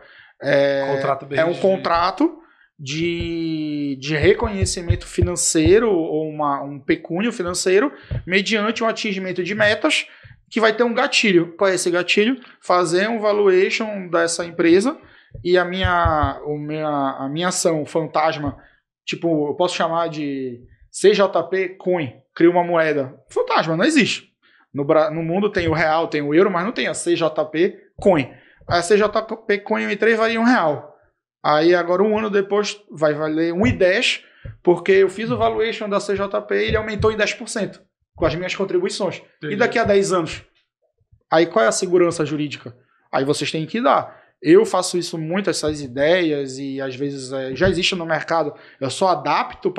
Contrato bem é um contrato de reconhecimento financeiro ou um pecúnio financeiro mediante um atingimento de metas que vai ter um gatilho. Qual é esse gatilho? Fazer um valuation dessa empresa e a minha ação fantasma, tipo, eu posso chamar de CJP Coin, cria uma moeda. Fantasma, não existe. No mundo tem o real, tem o euro, mas não tem a CJP Coin. A CJP Coin M3 valia R$1. Aí agora, um ano depois, vai valer 1,10, porque eu fiz o valuation da CJP e ele aumentou em 10% com as minhas contribuições. Entendi. E daqui a 10 anos? Aí qual é a segurança jurídica? Aí vocês têm que dar. Eu faço isso muito, essas ideias, e às vezes já existe no mercado, eu só adapto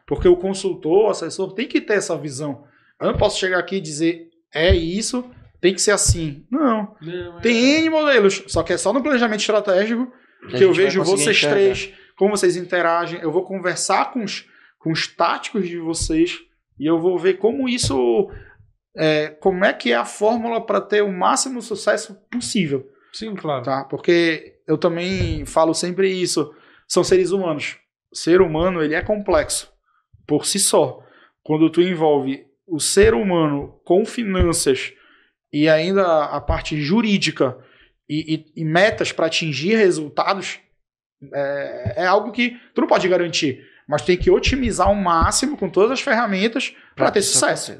porque o consultor, o assessor, tem que ter essa visão. Eu não posso chegar aqui e dizer, é isso, tem que ser assim. Não. Tem N modelos, só que é só no planejamento estratégico que eu vejo vocês três, como vocês interagem, eu vou conversar com os táticos de vocês e eu vou ver como isso, como é que é a fórmula para ter o máximo sucesso possível. Sim, claro. Tá? Porque eu também falo sempre isso, são seres humanos. O ser humano, ele é complexo por si só. Quando tu envolve o ser humano com finanças e ainda a parte jurídica e metas para atingir resultados, é algo que tu não pode garantir, mas tem que otimizar ao máximo com todas as ferramentas para ter sucesso.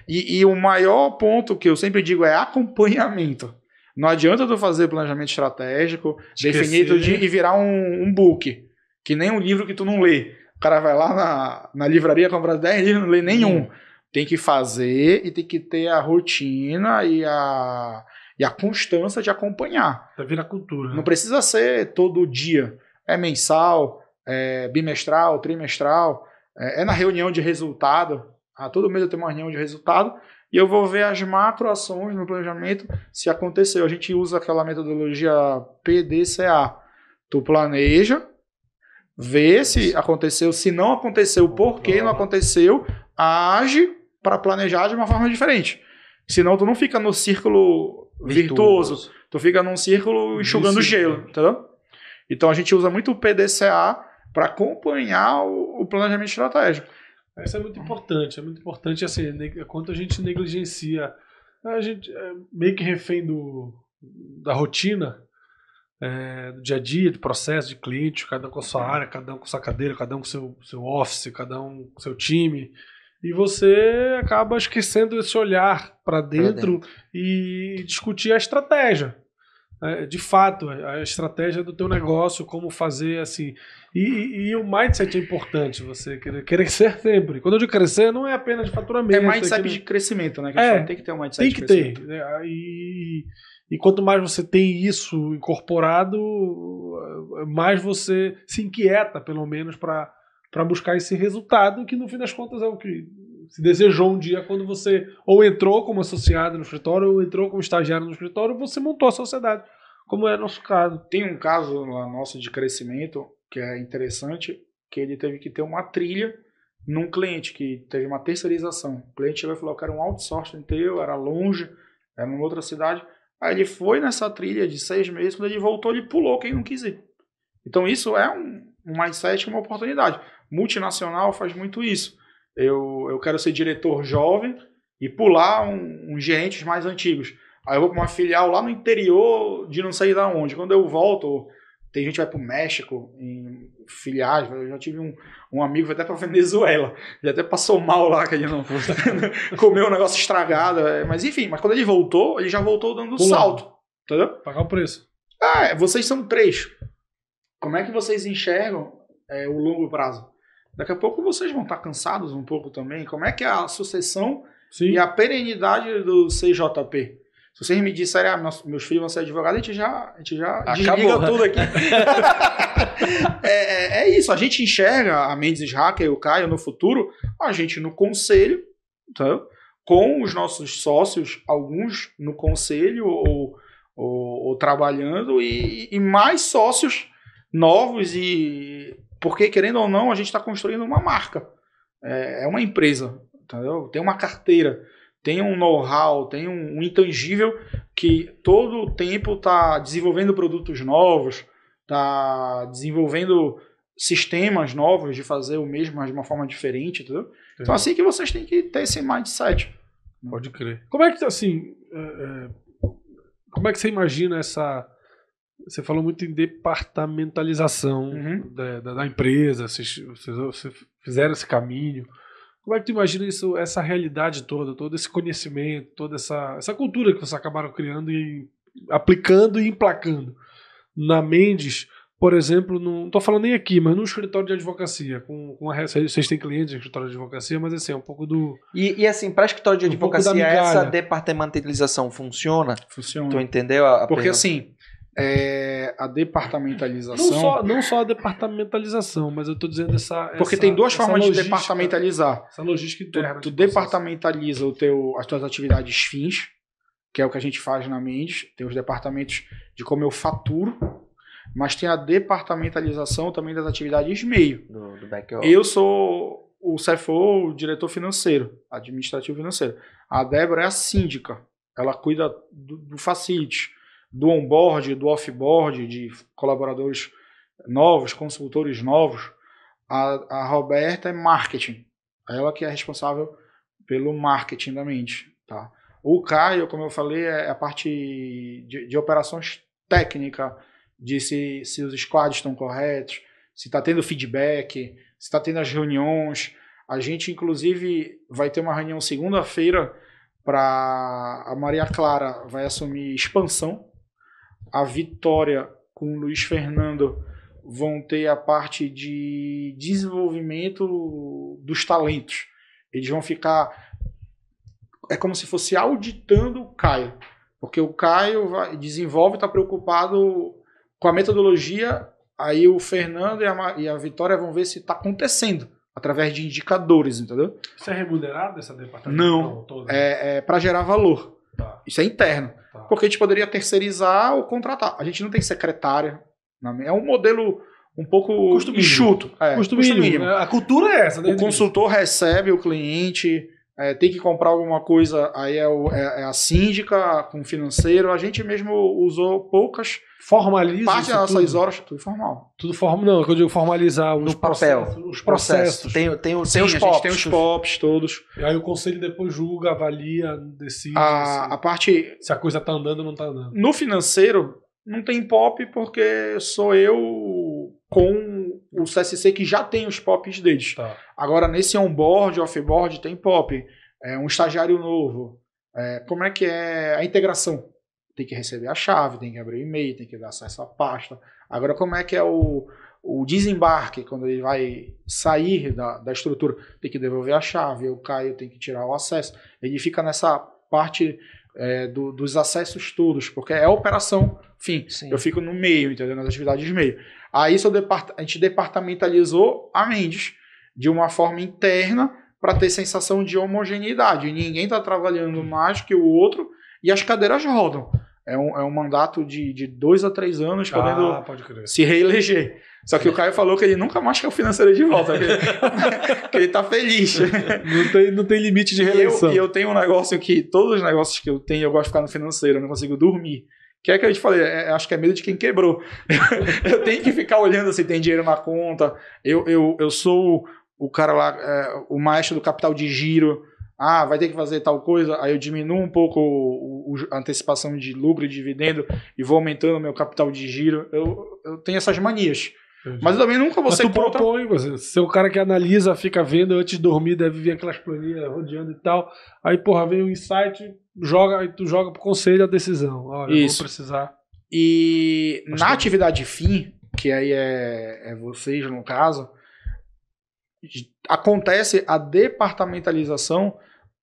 E o maior ponto que eu sempre digo é acompanhamento. Não adianta tu fazer planejamento estratégico, definir tudo e virar um book, que nem um livro que tu não lê. O cara vai lá na livraria, compra 10 livros e não lê nenhum. Tem que fazer e tem que ter a rotina e a constância de acompanhar. Vai virar cultura. Não precisa ser todo dia. É mensal, é bimestral, trimestral, é na reunião de resultado. Todo mês eu tenho uma reunião de resultado e eu vou ver as macroações no planejamento se aconteceu. A gente usa aquela metodologia PDCA. Tu planeja, vê se aconteceu, se não aconteceu, por que não aconteceu, age para planejar de uma forma diferente. Senão tu não fica no círculo virtuoso, tu fica num círculo enxugando gelo, entendeu? Então a gente usa muito o PDCA para acompanhar o planejamento estratégico. Isso é muito importante assim, quanto a gente negligencia, a gente é meio que refém da rotina, do dia a dia, do processo de cliente, cada um com a sua área, cada um com sua cadeira, cada um com seu office, cada um com seu time, e você acaba esquecendo esse olhar para dentro e discutir a estratégia. De fato, a estratégia do teu negócio, como fazer assim. E o mindset é importante, você querer crescer sempre. Quando eu digo crescer, não é apenas de faturamento. É mindset de crescimento, né? Que tem que ter um mindset de crescimento. Tem que ter. E quanto mais você tem isso incorporado, mais você se inquieta, pelo menos, para buscar esse resultado, que no fim das contas é o que se desejou um dia quando você ou entrou como associado no escritório ou entrou como estagiário no escritório, você montou a sociedade, como é o nosso caso. Tem um caso lá nosso de crescimento que é interessante, que ele teve que ter uma trilha num cliente que teve uma terceirização. O cliente chegou e falou, eu quero um outsourcing teu, era longe, era numa outra cidade. Aí ele foi nessa trilha de 6 meses, quando ele voltou, ele pulou quem não quis ir. Então isso é um mindset, uma oportunidade. Multinacional faz muito isso. Eu quero ser diretor jovem e pular uns gerentes mais antigos. Aí eu vou para uma filial lá no interior de não sei de onde. Quando eu volto, tem gente que vai para o México, em filiais. Eu já tive um amigo que foi até para Venezuela. Ele até passou mal lá, que ele não comeu um negócio estragado. Mas enfim, quando ele voltou, ele já voltou dando salto. Entendeu? Pagar o preço. Vocês são 3. Como é que vocês enxergam o longo prazo? Daqui a pouco vocês vão estar cansados um pouco também. Como é que é a sucessão e a perenidade do CJP? Se vocês me disserem, meus filhos vão ser advogados, a gente já desliga tudo aqui. É isso, a gente enxerga a Mendes Hacker e o Caio no futuro, a gente no conselho, tá? Com os nossos sócios, alguns no conselho ou trabalhando, e mais sócios novos e Porque, querendo ou não, a gente está construindo uma marca. É uma empresa, entendeu? Tem uma carteira, tem um know-how, tem um intangível que todo o tempo está desenvolvendo produtos novos, está desenvolvendo sistemas novos de fazer o mesmo, mas de uma forma diferente, entendeu? Então, assim que vocês têm que ter esse mindset. Pode crer. Como é que, assim, como é que você imagina essa... Você falou muito em departamentalização da empresa, vocês fizeram esse caminho. Como é que tu imagina isso, essa realidade toda, todo esse conhecimento, toda essa cultura que vocês acabaram criando e aplicando e emplacando na Mendes, por exemplo, não estou falando nem aqui, mas no escritório de advocacia, vocês têm clientes em escritório de advocacia, mas assim, é um pouco do... E assim, para escritório de advocacia, essa departamentalização funciona? Funciona. Tu entendeu? Porque assim... a departamentalização... Não só a departamentalização, mas eu estou dizendo Porque tem duas formas de departamentalizar. Essa logística interna. Tu departamentaliza as tuas atividades fins, que é o que a gente faz na Mendes. Tem os departamentos de como eu faturo, mas tem a departamentalização também das atividades meio. Do back-office. Eu sou o CFO, o diretor financeiro, administrativo financeiro. A Débora é a síndica. Ela cuida do facility, do onboard, do offboard, de colaboradores novos, consultores novos. A Roberta é marketing. Ela que é responsável pelo marketing da Mendes. Tá? O Caio, como eu falei, é a parte de operações técnica, de se os squads estão corretos, se está tendo feedback, se está tendo as reuniões. A gente, inclusive, vai ter uma reunião segunda-feira para a Maria Clara vai assumir expansão. A Vitória com o Luiz Fernando vão ter a parte de desenvolvimento dos talentos. Eles vão ficar... É como se fosse auditando o Caio. Porque o Caio desenvolve e está preocupado com a metodologia. Aí o Fernando e a Vitória vão ver se está acontecendo através de indicadores, entendeu? Isso é remunerado, essa departamento? Não, é para gerar valor. Tá. Isso é interno. Tá. Porque a gente poderia terceirizar ou contratar. A gente não tem secretária. É um modelo um pouco enxuto. Custo mínimo. A cultura é essa. O consultor recebe o cliente, tem que comprar alguma coisa, aí é a síndica com o financeiro. A gente mesmo usou poucas... Formaliza parte das nossas horas, tudo formal. Tudo formal, não, quando eu digo formalizar no papel. Os processos. Tem os POPs. Tem os POPs todos. E aí o conselho depois julga, avalia, decide a parte... se a coisa tá andando ou não tá andando. No financeiro, não tem POP porque sou eu com o CSC que já tem os POPs deles. Tá. Agora, nesse onboard, offboard, tem POP. Um estagiário novo. Como é que é a integração? Tem que receber a chave, tem que abrir o e-mail, tem que dar acesso à pasta. Agora, como é que é o desembarque, quando ele vai sair da estrutura? Tem que devolver a chave, o Caio tem que tirar o acesso. Ele fica nessa parte dos acessos todos, porque é a operação, enfim, Sim. Eu fico no meio, entendeu? Nas atividades de meio. Aí a gente departamentalizou a Mendes de uma forma interna para ter sensação de homogeneidade. Ninguém está trabalhando mais que o outro e as cadeiras rodam. É um mandato de 2 a 3 anos podendo se reeleger. Só que o Caio falou que ele nunca mais quer o financeiro de volta. Que ele tá feliz. Não tem limite de reeleição. E eu tenho um negócio que... Todos os negócios que eu tenho, eu gosto de ficar no financeiro. Eu não consigo dormir. Que é que eu te falei, acho que é medo de quem quebrou. Eu tenho que ficar olhando se tem dinheiro na conta. Eu sou o cara lá, o maestro do capital de giro. Vai ter que fazer tal coisa, aí eu diminuo um pouco a antecipação de lucro e dividendo e vou aumentando o meu capital de giro. Eu tenho essas manias. Entendi. Mas eu também nunca vou ser contra... propõe, você é o cara que analisa, fica vendo, antes de dormir deve vir aquelas planilhas rodeando e tal. Aí, vem o insight, aí tu joga pro conselho a decisão. Olha, isso. Vou precisar. E na atividade fim, que aí é vocês no caso, acontece a departamentalização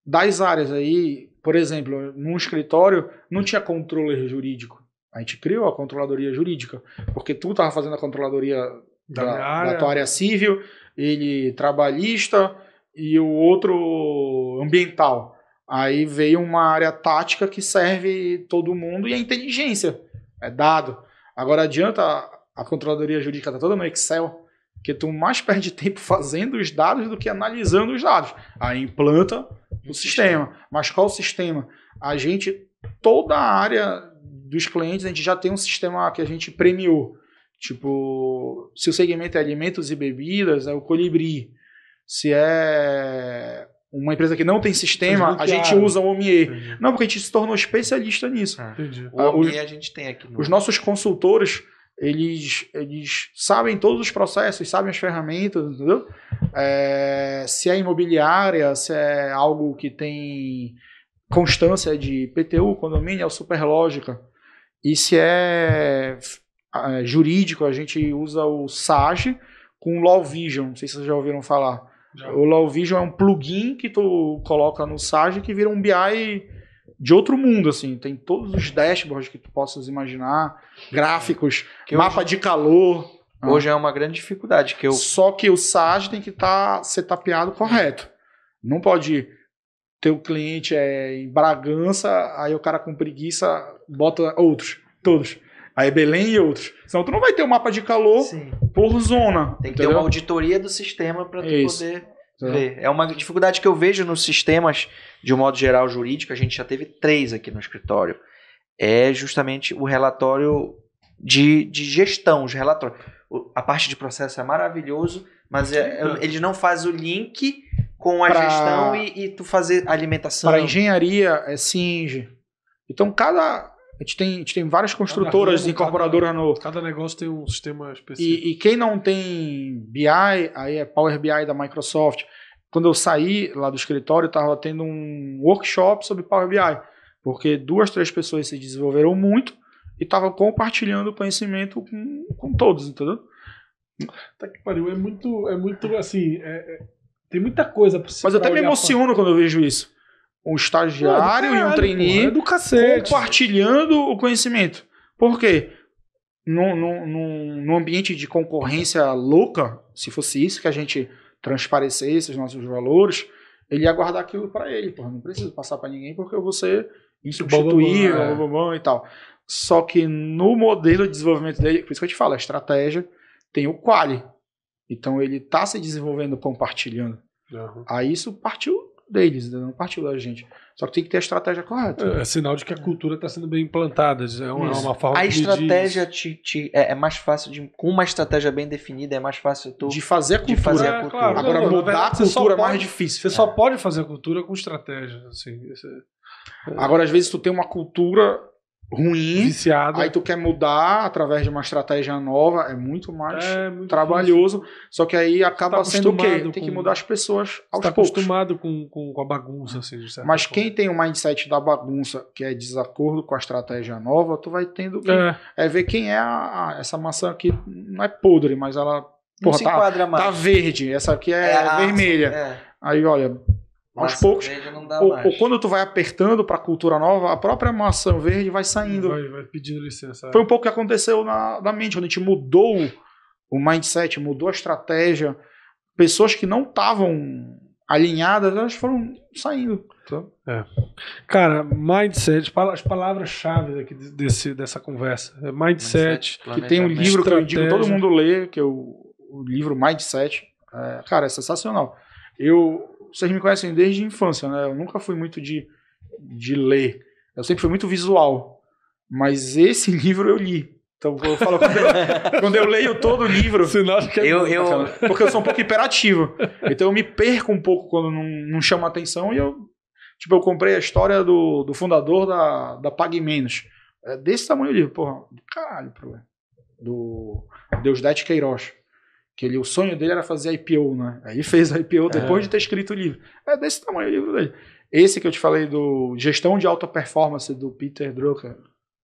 das áreas aí. Por exemplo, num escritório não tinha controller jurídico. A gente criou a controladoria jurídica, porque tu estava fazendo a controladoria da tua área civil, ele trabalhista e o outro ambiental. Aí veio uma área tática que serve todo mundo e a inteligência, é dado. Agora adianta a controladoria jurídica tá toda no Excel, Porque tu mais perde tempo fazendo os dados do que analisando os dados. Aí implanta o sistema. Mas qual o sistema? Toda a área dos clientes, a gente já tem um sistema que a gente premiou. Tipo, se o segmento é alimentos e bebidas, é o Colibri. Se é uma empresa que não tem sistema, a gente usa o Omie. Entendi. Não, porque a gente se tornou especialista nisso. Entendi. O Omie a gente tem aqui. Os nossos consultores, eles sabem todos os processos, sabem as ferramentas, entendeu? Se é imobiliária, se é algo que tem constância de PTU, condomínio, é o Superlógica. E se é jurídico, a gente usa o Sage com o Law Vision. Não sei se vocês já ouviram falar. Já. O Law Vision é um plugin que tu coloca no Sage que vira um BI de outro mundo, assim. Tem todos os dashboards que tu possas imaginar, gráficos, mapa de calor. Hoje é uma grande dificuldade. Só que o Sage tem que estar setupeado correto. Não pode ter o cliente em Bragança, aí o cara com preguiça bota todos. Aí Belém e outros. Senão tu não vai ter um mapa de calor por zona. Tem que ter uma auditoria do sistema para tu poder ver. É uma dificuldade que eu vejo nos sistemas, de um modo geral, jurídico. A gente já teve 3 aqui no escritório. É justamente o relatório de gestão, os relatórios. A parte de processo é maravilhoso, mas eles não fazem o link com a gestão e tu fazer alimentação. Para engenharia é Singe. Então a gente tem várias construtoras e incorporadoras Cada negócio tem um sistema específico. E quem não tem BI, aí é Power BI da Microsoft. Quando eu saí lá do escritório, estava tendo um workshop sobre Power BI. Porque 2, 3 pessoas se desenvolveram muito e estavam compartilhando conhecimento com todos, entendeu? Tá que pariu. É muito assim... tem muita coisa pra Mas eu até me emociono quando eu vejo isso. Um estagiário e um trainee compartilhando o conhecimento. Por quê? Num ambiente de concorrência louca, se fosse isso que a gente transparecesse os nossos valores, ele ia guardar aquilo para ele. Porra, não preciso passar para ninguém porque eu vou ser insubstituível e tal. Só que no modelo de desenvolvimento dele, por isso que eu te falo, a estratégia tem o quali. Então ele está se desenvolvendo compartilhando. Uhum. Aí isso partiu deles, não partiu da gente. Só que tem que ter a estratégia correta. É sinal de que a cultura está sendo bem implantada. É uma forma a estratégia é mais fácil, com uma estratégia bem definida, é mais fácil de fazer a cultura. Claro. Agora, mudar a cultura é mais difícil. Você só pode fazer a cultura com estratégia. Assim, Agora, às vezes, tu tem uma cultura ruim, viciada. Aí tu quer mudar através de uma estratégia nova, é muito mais trabalhoso, difícil. Só que aí acaba sendo o quê? Tem que mudar as pessoas aos poucos. Acostumado com a bagunça, assim, de certa Mas forma. Quem tem o mindset da bagunça, que é desacordo com a estratégia nova, tu vai tendo que ver quem é essa maçã aqui, não é podre, mas ela tá verde, essa aqui é vermelha. Aí, olha, aos poucos, ou quando tu vai apertando para a cultura nova, a própria maçã verde vai saindo. Vai pedindo licença. Foi um pouco o que aconteceu na mente, quando a gente mudou o mindset, mudou a estratégia. Pessoas que não estavam alinhadas, elas foram saindo. Cara, mindset, as palavras-chave aqui dessa conversa. Mindset. Que tem um livro que eu indico todo mundo ler, que é o livro Mindset. Cara, é sensacional. Vocês me conhecem desde a infância, né? Eu nunca fui muito de ler. Eu sempre fui muito visual. Mas esse livro eu li. Então, eu falo, quando eu leio todo o livro... Sinal que porque eu sou um pouco hiperativo. Então, eu me perco um pouco quando não chama atenção. E eu comprei a história do fundador da Pague Menos. É desse tamanho o livro. Porra, do caralho, do Deusdedit Queiroz. Que o sonho dele era fazer IPO, né? Aí ele fez a IPO depois de ter escrito o livro. É desse tamanho o livro dele. Esse que eu te falei do Gestão de Alta Performance, do Peter Drucker.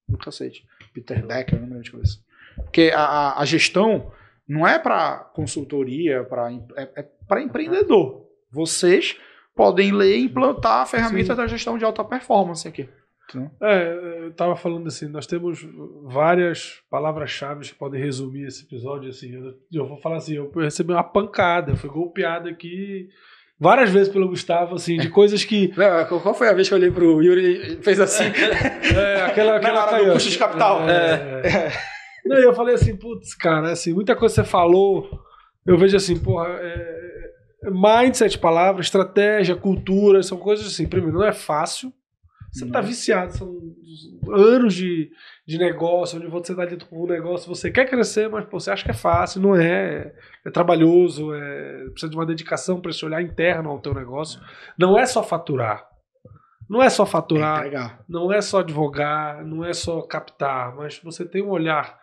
Do cacete. Peter Decker, não lembro de coisa. Porque a gestão não é para consultoria, é para empreendedor. Vocês podem ler e implantar a ferramenta da gestão de alta performance aqui. Eu tava falando assim, nós temos várias palavras-chave que podem resumir esse episódio. Assim, eu vou falar assim, eu recebi uma pancada, eu fui golpeado aqui várias vezes pelo Gustavo, assim, de coisas que... Qual foi a vez que eu olhei pro Yuri e fez assim? Aquela hora do custo de capital. Eu falei assim, putz, cara, assim, muita coisa que você falou, eu vejo assim, porra, mindset, palavra, estratégia, cultura, são coisas assim, primeiro, não é fácil. Você não tá viciado, são anos de negócio, onde você tá dentro com um negócio, você quer crescer, mas pô, você acha que é fácil, não é. É trabalhoso, precisa de uma dedicação para esse olhar interno ao teu negócio. Não é só faturar. Não é só faturar, não é só advogar, não é só captar, mas você tem um olhar.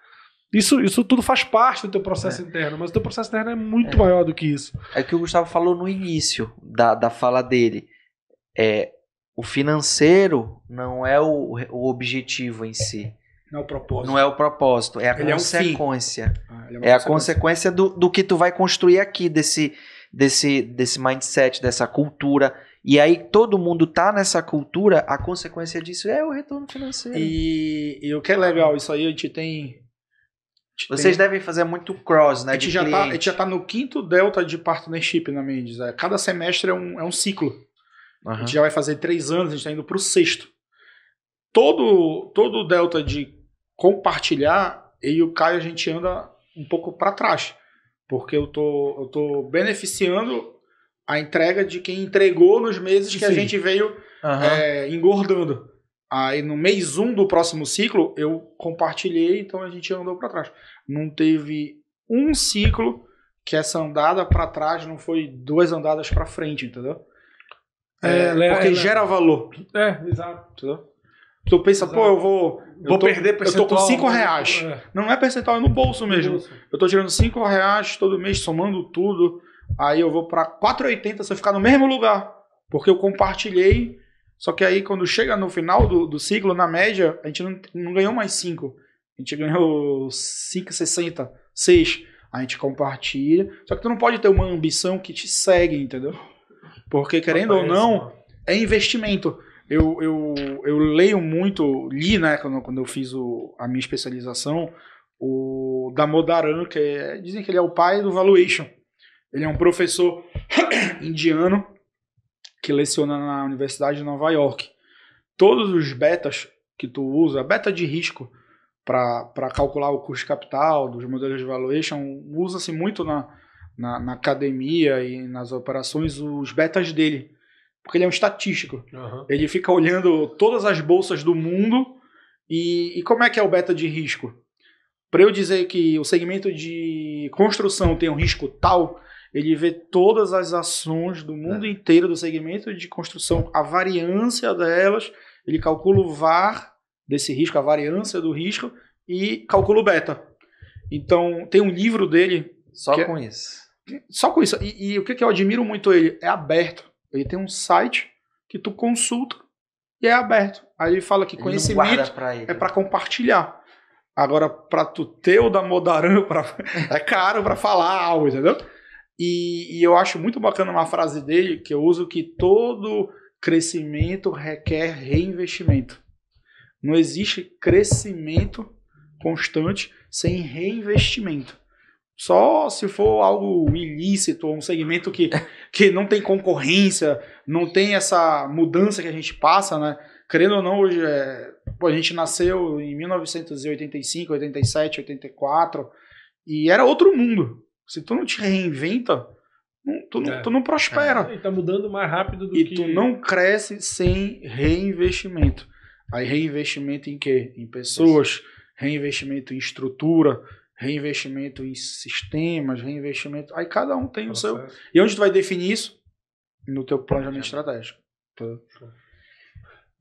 Isso tudo faz parte do teu processo interno, mas o teu processo interno é muito maior do que isso. É o que o Gustavo falou no início da fala dele. O financeiro não é o objetivo em si. Não é o propósito. Não é o propósito, é a consequência. É a consequência do que tu vai construir aqui, desse mindset, dessa cultura. E aí todo mundo tá nessa cultura, a consequência disso é o retorno financeiro. E o que é legal, isso aí a gente tem... Vocês devem fazer muito cross, né? A gente já tá no 5º delta de partnership na Mendes. Cada semestre é um ciclo. A gente já vai fazer 3 anos, a gente tá indo pro 6º. Todo o delta de compartilhar, eu e o Caio a gente anda um pouco para trás. Porque eu tô beneficiando a entrega de quem entregou nos meses que a gente veio engordando. Aí no mês 1 do próximo ciclo, eu compartilhei, então a gente andou para trás. Não teve um ciclo que essa andada para trás não foi 2 andadas para frente, entendeu? Porque gera valor. Exato. Entendeu? Tu pensa, pô, eu vou perder percentual. Eu tô com 5 reais. Não é percentual, é no bolso mesmo. Eu tô tirando 5 reais todo mês, somando tudo. Aí eu vou pra 4,80 se eu ficar no mesmo lugar. Porque eu compartilhei. Só que aí quando chega no final do ciclo, na média, a gente não ganhou mais 5. A gente ganhou 5,60, 6. A gente compartilha. Só que tu não pode ter uma ambição que te segue, entendeu? Porque, querendo ou não, é investimento. Eu leio muito, li, né, quando eu fiz a minha especialização, o Damodaran, dizem que ele é o pai do valuation. Ele é um professor indiano que leciona na Universidade de Nova York. Todos os betas que tu usa, beta de risco, para calcular o custo de capital dos modelos de valuation, usa-se muito na academia e nas operações os betas dele, porque ele é um estatístico. Ele fica olhando todas as bolsas do mundo e como é que é o beta de risco? Para eu dizer que o segmento de construção tem um risco tal, ele vê todas as ações do mundo inteiro do segmento de construção, a variância delas, ele calcula o VaR desse risco, a variância do risco e calcula o beta. Então, tem um livro dele... Só com isso. E o que eu admiro muito ele? É aberto. Ele tem um site que tu consulta e é aberto. Aí ele fala que conhecimento é para compartilhar. Agora, para tu ter o Damodaran, é caro para falar algo, entendeu? E eu acho muito bacana uma frase dele que eu uso, que todo crescimento requer reinvestimento. Não existe crescimento constante sem reinvestimento. Só se for algo ilícito, um segmento que não tem concorrência, não tem essa mudança que a gente passa, né? Querendo ou não, hoje a gente nasceu em 1985, 87, 84 e era outro mundo. Se tu não te reinventa, tu não prospera. E tá mudando mais rápido do que... E tu não cresce sem reinvestimento. Aí reinvestimento em quê? Em pessoas, reinvestimento em estrutura, reinvestimento em sistemas, reinvestimento... Aí cada um tem o seu... E onde tu vai definir isso? No teu planejamento estratégico.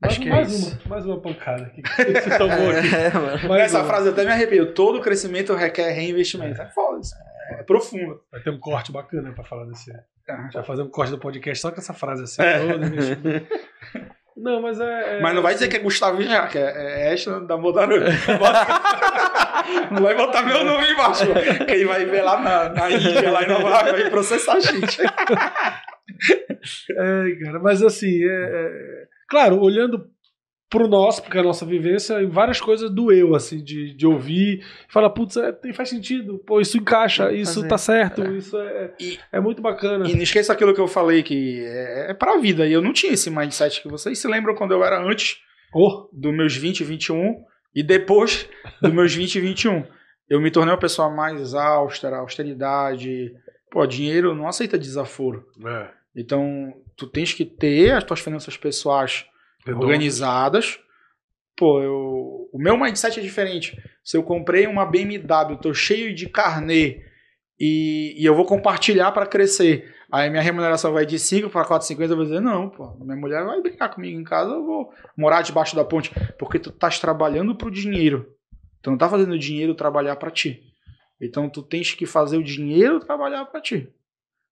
Acho que mais uma pancada aqui. Você tomou aqui. Essa frase até me arrepio. Todo crescimento requer reinvestimento. É foda isso. É profundo. Vai ter um corte bacana pra falar desse... Vai fazer um corte do podcast só com essa frase assim. Não, mas Mas não vai dizer que é Gustavo já, que é extra da Modaran. Não vai botar meu nome embaixo. Quem vai ver lá na Índia, lá em Nova York, vai processar a gente. Cara, mas assim, claro, olhando pro nosso, porque a nossa vivência, em várias coisas doeu, assim, de ouvir, falar, putz, faz sentido, pô, isso encaixa, isso tá certo, isso é muito bacana. E não esqueça aquilo que eu falei, que é pra vida, e eu não tinha esse mindset que vocês se lembram quando eu era antes dos meus 20, 21, e depois dos meus 20 e 21. Eu me tornei uma pessoa mais austera, austeridade, Pô, dinheiro não aceita desaforo. Então, tu tens que ter as tuas finanças pessoais organizadas. Pô, o meu mindset é diferente. Se eu comprei uma BMW, tô cheio de carnê e eu vou compartilhar para crescer. Aí minha remuneração vai de 5 para 4,50, eu vou dizer, não, pô, minha mulher vai brincar comigo em casa, eu vou morar debaixo da ponte. Porque tu estás trabalhando pro dinheiro. Tu não tá fazendo o dinheiro trabalhar para ti. Então tu tens que fazer o dinheiro trabalhar para ti.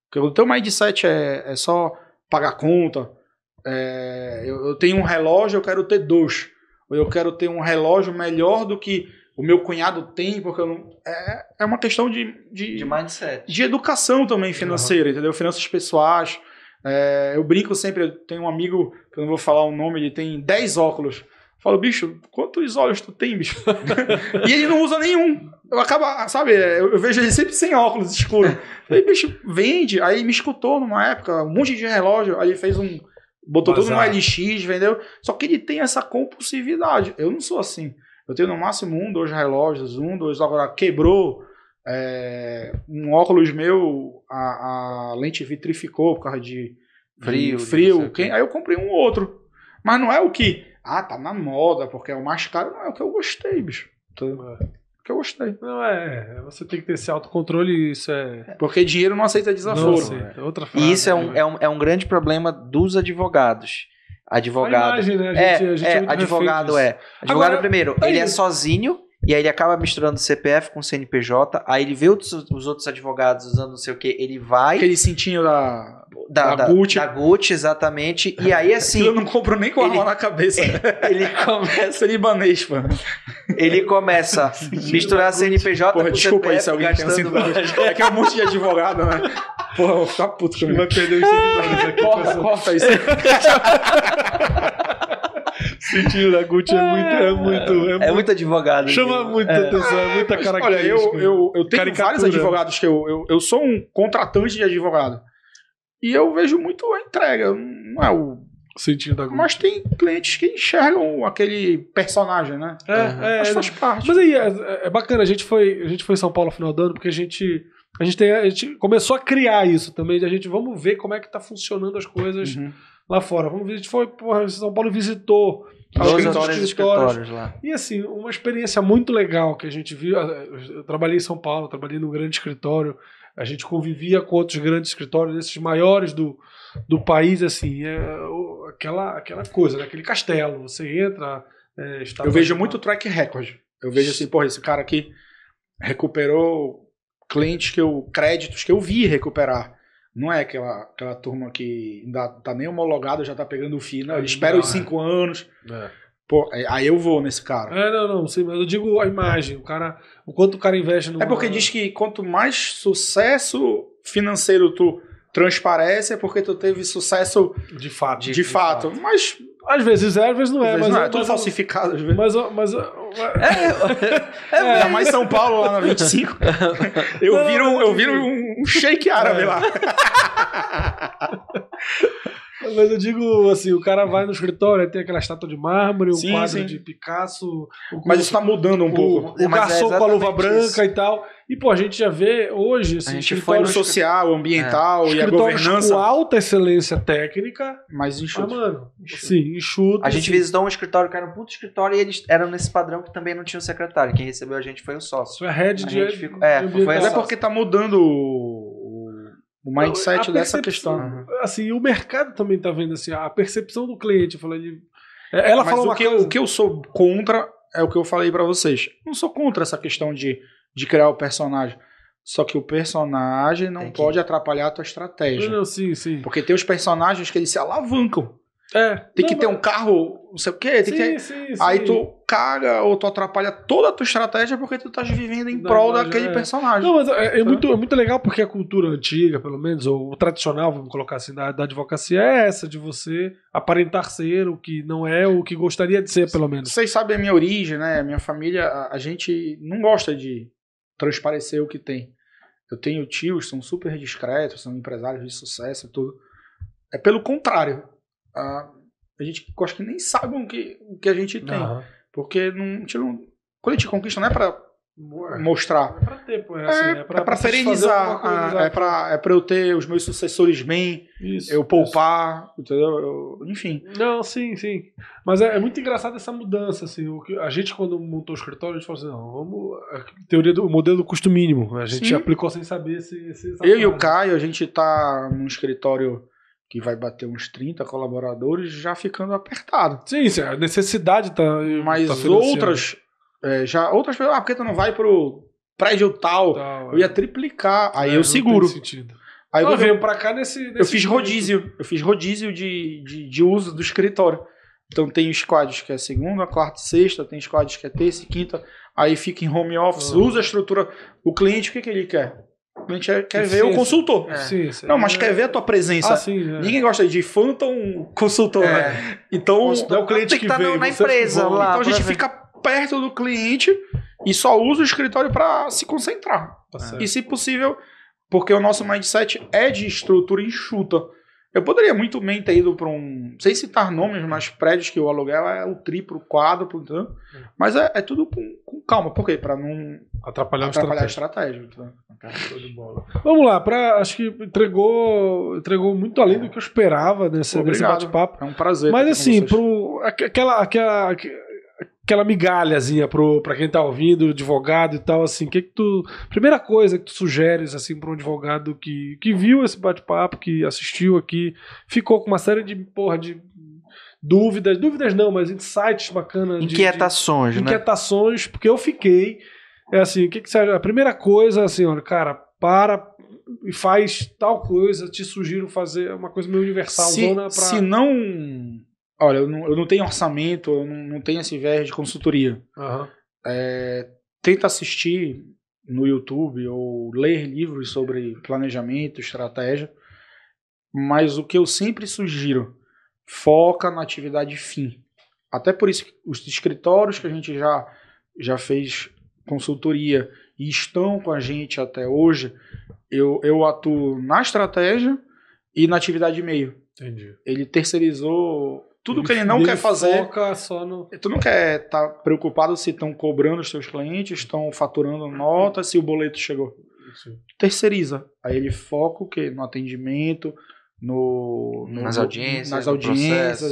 Porque o teu mindset é só pagar conta. Eu tenho um relógio, eu quero ter 2. Ou eu quero ter um relógio melhor do que o meu cunhado tem, porque eu não... É uma questão de mindset. De educação também financeira, entendeu? Finanças pessoais. Eu brinco sempre, eu tenho um amigo, que eu não vou falar o nome, ele tem 10 óculos. Eu falo, bicho, quantos olhos tu tem, bicho? E ele não usa nenhum. Eu acabo, sabe, eu vejo ele sempre sem óculos escuros. Falei, bicho, vende. Aí me escutou numa época, um monte de relógio, aí ele fez botou tudo no LX, vendeu. Só que ele tem essa compulsividade. Eu não sou assim. Eu tenho no máximo 1, 2 relógios, 1, 2, agora quebrou. Um óculos meu, a lente vitrificou por causa de frio. Aí eu comprei um outro. Mas não é o que, tá na moda, porque é o mais caro. Não, é o que eu gostei, bicho. Que eu gostei. Não, você tem que ter esse autocontrole e isso é... Porque dinheiro não aceita desaforo. Outra frase, e isso é um grande problema dos advogados. Advogado. A imagem, né? A gente é advogado Advogado, primeiro, ele é sozinho, e aí ele acaba misturando CPF com CNPJ, aí ele vê os outros advogados usando não sei o que, ele vai... Aquele cintinho da Gucci. Da Gucci, exatamente. E aí, assim... Eu não compro nem com a mão na cabeça. Ele começa... libanês, pô. Ele começa a misturar CNPJ com CPF, desculpa aí se alguém tem um É que é um monte de advogado, né? Porra, eu vou ficar puto comigo. Vai perder os seguidores aqui. Corta isso. Sentido da Gucci é muito advogado. Chama muita atenção, é muita característica. Olha, eu tenho vários advogados que eu sou um contratante de advogado. E eu vejo muito a entrega. Não é o sentido da Gucci. Mas tem clientes que enxergam aquele personagem, né? Mas faz parte. Mas aí é bacana, a gente foi em São Paulo no final do ano, porque a gente começou a criar isso também, vamos ver como é que tá funcionando as coisas lá fora. Vamos ver, a gente foi, São Paulo visitou os escritórios lá. E assim, uma experiência muito legal que a gente viu. Eu trabalhei em São Paulo, trabalhei num grande escritório, a gente convivia com outros grandes escritórios, esses maiores do país, assim, aquela coisa, né? Aquele castelo, você entra... eu vejo muito track record. Eu vejo assim, esse cara aqui recuperou créditos que eu vi recuperar. Não é aquela turma que ainda tá nem homologado, já tá pegando o fio. Não, ele espera os 5 anos. Pô, aí eu vou nesse cara. Não, sim, mas eu digo a imagem, o quanto o cara investe no... É porque diz que quanto mais sucesso financeiro tu transparece, é porque tu teve sucesso de fato. De fato. Mas às vezes às vezes não é. Mas não é tudo falsificado, às vezes. Ainda mais São Paulo, lá na 25. Eu viro um shake árabe lá. Mas eu digo assim, o cara vai no escritório, tem aquela estátua de mármore, um quadro de Picasso. Mas isso tá mudando um pouco. O garçom com a luva branca e tal. E, a gente já vê hoje... Assim, a gente foi no social, ambiental e a governança. Com alta excelência técnica. Mas enxuto. Sim, enxuto. A gente visitou um escritório que era um puto escritório e eles eram nesse padrão que também não tinha um secretário. Quem recebeu a gente foi o sócio. Foi a head de... Mas é porque tá mudando o mindset dessa questão. Assim, o mercado também tá vendo assim, a percepção do cliente. Ela falou uma coisa... O que eu sou contra é o que eu falei pra vocês. Não sou contra essa questão de criar o personagem. Só que o personagem não pode atrapalhar a tua estratégia. Não, sim. Porque tem os personagens que eles se alavancam. Tem que ter um carro, não sei o quê. Aí tu caga ou tu atrapalha toda a tua estratégia porque tu estás vivendo em prol daquele personagem. Não, mas é muito legal porque a cultura antiga, pelo menos, ou o tradicional, vamos colocar assim, da advocacia é essa, de você aparentar ser o que não é, o que gostaria de ser, pelo menos. Vocês sabem a minha origem, né? A minha família, a gente não gosta de transparecer o que tem. Eu tenho tios, são super discretos, são empresários de sucesso e tudo. É pelo contrário. A gente acho que nem sabe o que a gente tem. Porque quando a gente conquista não é pra mostrar. É pra ter, pô. É pra perenizar. É pra eu ter os meus sucessores bem, eu poupar, entendeu? Enfim. Não, sim. Mas é muito engraçado essa mudança, assim. A gente, quando montou o escritório, a gente falou assim, não, vamos... Teoria do modelo do custo mínimo. A gente aplicou sem saber eu e o Caio, a gente tá num escritório que vai bater uns 30 colaboradores, já ficando apertado. Sim, a necessidade tá... Mas outras pessoas, por que tu não vai pro prédio tal? Eu ia triplicar, aí eu seguro. Aí eu venho pra cá eu fiz rodízio. Eu fiz rodízio de uso do escritório. Então tem squads que é segunda, quarta e sexta, tem squads que é terça e quinta, aí fica em home office, usa a estrutura. O cliente, o que ele quer? O cliente quer ver o consultor. Não, mas quer ver a tua presença. Ninguém gosta de Phantom consultor. Então, é o cliente que veio na empresa lá. Então a gente fica perto do cliente e só usa o escritório para se concentrar. E se possível, porque o nosso mindset é de estrutura enxuta. Eu poderia muito bem ter ido para sem citar nomes, mas prédios que o aluguel é o triplo, quádruplo, entendeu? Mas é tudo com calma. Por quê? Para não atrapalhar a estratégia. Vamos lá, acho que entregou muito além do que eu esperava nesse bate-papo. É um prazer. Mas assim, aquela migalhazinha pra quem tá ouvindo, advogado e tal, assim, primeira coisa que tu sugeres, assim, pra um advogado que viu esse bate-papo, que assistiu aqui, ficou com uma série de dúvidas não, mas insights bacanas. Inquietações, né? Inquietações, porque eu fiquei, assim, o que você acha? A primeira coisa, assim, olha, cara, para e faz tal coisa, te sugiro fazer uma coisa meio universal. Se não... Olha, eu não tenho orçamento, eu não tenho esse viés de consultoria. Tenta assistir no YouTube ou ler livros sobre planejamento, estratégia, mas o que eu sempre sugiro, foca na atividade fim. Até por isso que os escritórios que a gente já fez consultoria e estão com a gente até hoje, eu atuo na estratégia e na atividade meio. Entendi. Ele terceirizou... Tudo que ele não quer fazer, foca só no... Tu não quer estar preocupado se estão cobrando os seus clientes, estão faturando nota, se o boleto chegou. Sim. Terceiriza. Aí ele foca o quê? No atendimento, nas audiências,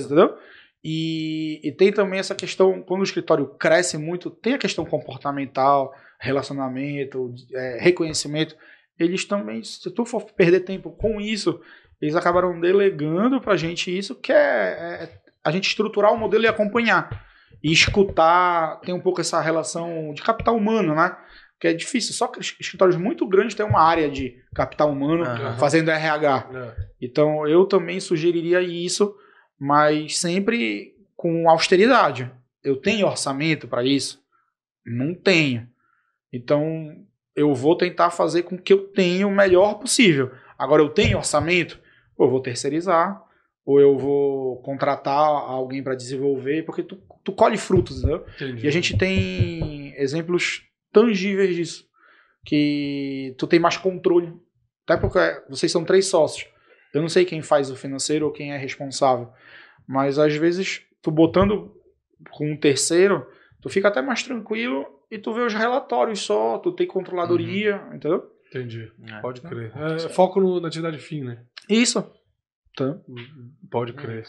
entendeu? E tem também essa questão, quando o escritório cresce muito, tem a questão comportamental, relacionamento, reconhecimento. Eles também, se tu for perder tempo com isso, eles acabaram delegando pra gente isso, que é a gente estruturar o modelo e acompanhar. E escutar, tem um pouco essa relação de capital humano, né? Que é difícil. Só que escritórios muito grandes têm uma área de capital humano fazendo RH. Então, eu também sugeriria isso, mas sempre com austeridade. Eu tenho orçamento para isso? Não tenho. Então, eu vou tentar fazer com que eu tenha o melhor possível. Agora, eu tenho orçamento? Ou eu vou terceirizar, ou eu vou contratar alguém para desenvolver, porque tu colhe frutos, entendeu? Entendi. E a gente tem exemplos tangíveis disso, que tu tem mais controle. Até porque vocês são 3 sócios. Eu não sei quem faz o financeiro ou quem é responsável, mas às vezes tu botando com um terceiro, tu fica até mais tranquilo e tu vê os relatórios só, tu tem controladoria, entendeu? Entendi. Pode crer. Foco na atividade fim, né? Isso. Tá. Pode crer.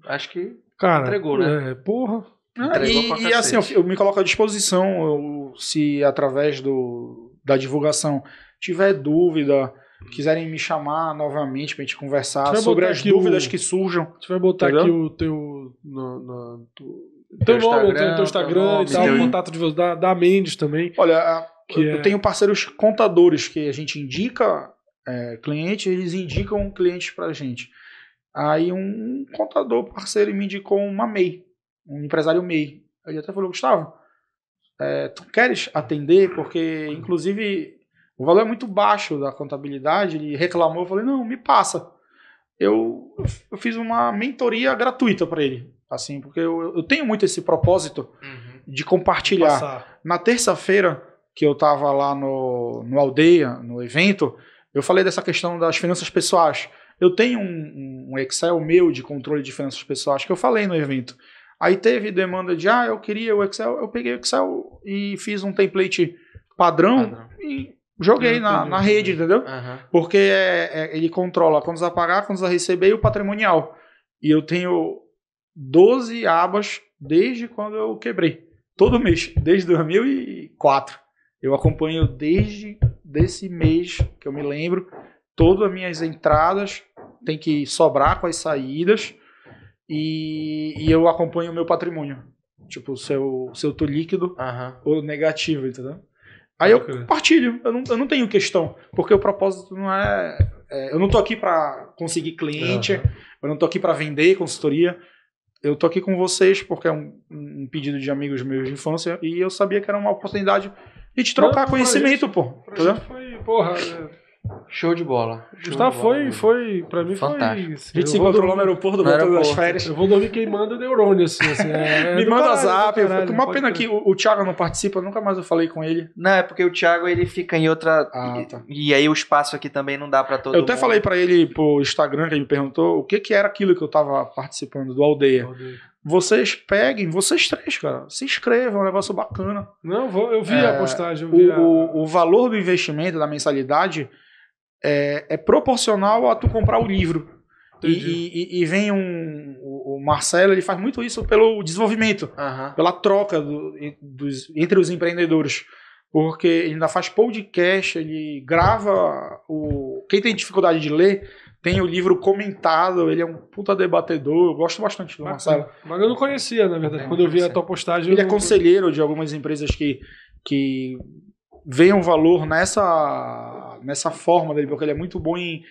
Acho que entregou, né? Porra. E assim, eu me coloco à disposição, se através da divulgação tiver dúvida, quiserem me chamar novamente pra gente conversar sobre as dúvidas que surjam. A gente vai botar aqui o teu... teu nome, teu Instagram e tal, o contato da Mendes também. Olha, eu tenho parceiros contadores que a gente indica cliente, eles indicam clientes pra gente. Aí um contador parceiro me indicou uma MEI, um empresário MEI. Ele até falou, Gustavo, tu queres atender? Porque, inclusive, o valor é muito baixo da contabilidade. Ele reclamou, eu falei, não, me passa. Eu fiz uma mentoria gratuita para ele, assim, porque eu tenho muito esse propósito de compartilhar. Na terça-feira, que eu estava lá no Aldeia, no evento, eu falei dessa questão das finanças pessoais. Eu tenho um Excel meu de controle de finanças pessoais que eu falei no evento. Aí teve demanda de, eu queria o Excel, eu peguei o Excel e fiz um template padrão. E joguei na rede, entendeu? Porque ele controla quantos a pagar, quantos a receber e o patrimonial. E eu tenho 12 abas desde quando eu quebrei. Todo mês, desde 2004. Eu acompanho desde esse mês, que eu me lembro, todas as minhas entradas, tem que sobrar com as saídas, e eu acompanho o meu patrimônio. Tipo, se eu tô líquido ou negativo, entendeu? Aí eu compartilho, eu não tenho questão, porque o propósito não é... eu não tô aqui para conseguir cliente, eu não tô aqui para vender consultoria, eu tô aqui com vocês porque é um pedido de amigos meus de infância, e eu sabia que era uma oportunidade de te trocar conhecimento, pô. Pra gente foi, porra... Show de bola. Gustavo foi, pra mim fantástico. foi... A gente se encontrou lá no aeroporto, voltando das férias. Eu vou dormir queimando neurônio, assim. Me manda zap. Uma pena que o Thiago não participa, nunca mais eu falei com ele. Não, é porque o Thiago, ele fica em outra... Tá. E aí o espaço aqui também não dá pra todo mundo. Eu até falei pra ele, pro Instagram, que ele me perguntou o que era aquilo que eu tava participando, do Aldeia. Vocês peguem, vocês três, cara, se inscrevam, é um negócio bacana. Não, eu vi a postagem. O valor do investimento, da mensalidade, é proporcional a tu comprar o livro. E vem o Marcelo, ele faz muito isso pelo desenvolvimento, pela troca entre os empreendedores. Porque ele ainda faz podcast, ele grava quem tem dificuldade de ler, tem o livro comentado, ele é um puta debatedor, eu gosto bastante do Marcelo. Mas eu não conhecia, na verdade, quando eu vi a tua postagem. Ele é conselheiro de algumas empresas que veem um valor nessa forma dele, porque ele é muito bom em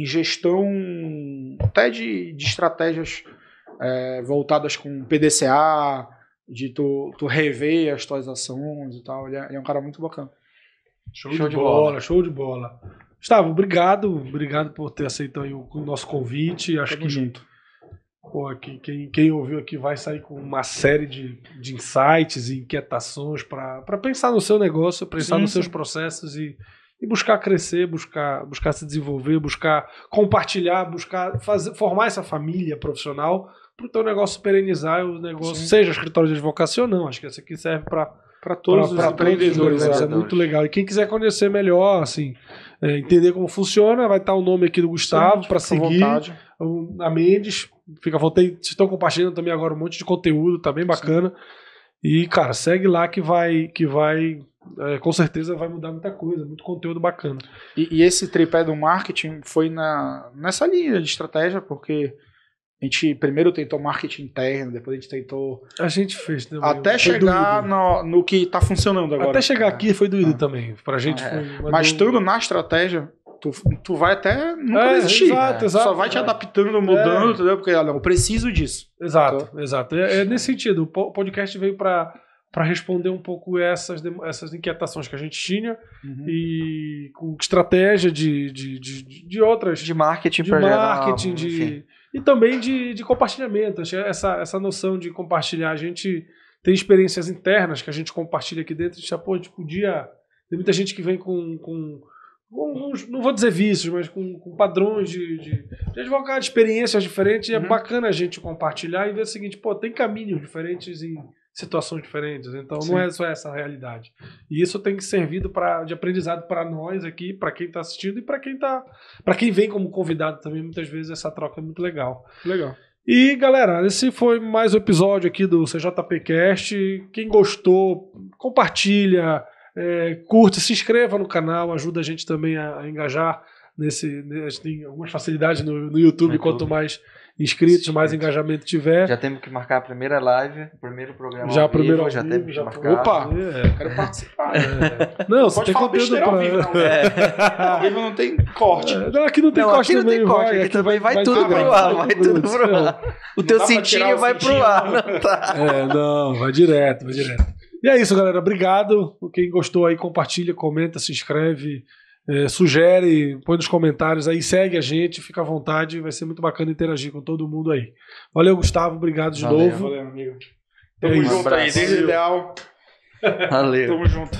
gestão até de estratégias voltadas com PDCA, de tu rever as tuas ações e tal. Ele é um cara muito bacana. Show de bola, show de bola. Gustavo, obrigado por ter aceito aí o nosso convite. Acho que junto. Pô, quem ouviu aqui vai sair com uma série de insights e inquietações para pensar no seu negócio, pensar nos seus processos e buscar crescer, buscar se desenvolver, buscar compartilhar, buscar formar essa família profissional para o teu negócio perenizar, o negócio, seja escritório de advocacia ou não. Acho que essa aqui serve para todos os empreendedores. É muito legal. E quem quiser conhecer melhor, assim, entender como funciona, vai estar o nome aqui do Gustavo para seguir. A Mendes, fica à vontade. Vocês estão compartilhando também agora um monte de conteúdo, tá bem bacana. E, cara, segue lá que vai com certeza vai mudar muita coisa, muito conteúdo bacana. E esse tripé do marketing foi nessa linha de estratégia, porque a gente primeiro tentou marketing interno, depois a gente tentou... A gente fez também. Até chegar no que tá funcionando agora. Até chegar aqui foi doído também. Pra gente foi... Mas tudo na estratégia, tu vai até nunca desistir. Exato. Só vai te adaptando, mudando, entendeu? Porque, olha, eu preciso disso. Exato. É nesse sentido. O podcast veio para responder um pouco essas inquietações que a gente tinha e com estratégia de outras... De marketing. E também de compartilhamento. Essa noção de compartilhar. A gente tem experiências internas que a gente compartilha aqui dentro. A gente podia... Tem muita gente que vem com não vou dizer vícios, mas com padrões de advogado, de experiências diferentes. E é bacana a gente compartilhar e ver o seguinte, tem caminhos diferentes em situações diferentes. Então não é só essa a realidade. E isso tem que servir de aprendizado para nós aqui, para quem está assistindo e para quem vem como convidado também. Muitas vezes essa troca é muito legal. Legal. E galera, esse foi mais um episódio aqui do CJPcast. Quem gostou, compartilha, curte, se inscreva no canal, ajuda a gente também a engajar a gente tem algumas facilidades no YouTube, quanto mais inscritos, mais engajamento tiver. Já temos que marcar a primeira live, o primeiro programa já temos que marcar. Opa, quero participar. Não, você tem conteúdo pra... Ao vivo não tem corte. Aqui não tem corte aqui também. Não tem corte, aqui também vai tudo pro ar. Vai tudo pro ar. O teu cintinho vai pro ar. Não, vai direto. E é isso, galera. Obrigado. Quem gostou aí, compartilha, comenta, se inscreve, sugere, põe nos comentários aí, segue a gente, fica à vontade. Vai ser muito bacana interagir com todo mundo aí. Valeu, Gustavo. Obrigado de novo. Valeu, amigo. Tamo junto aí, desde o ideal. Valeu. Tamo junto.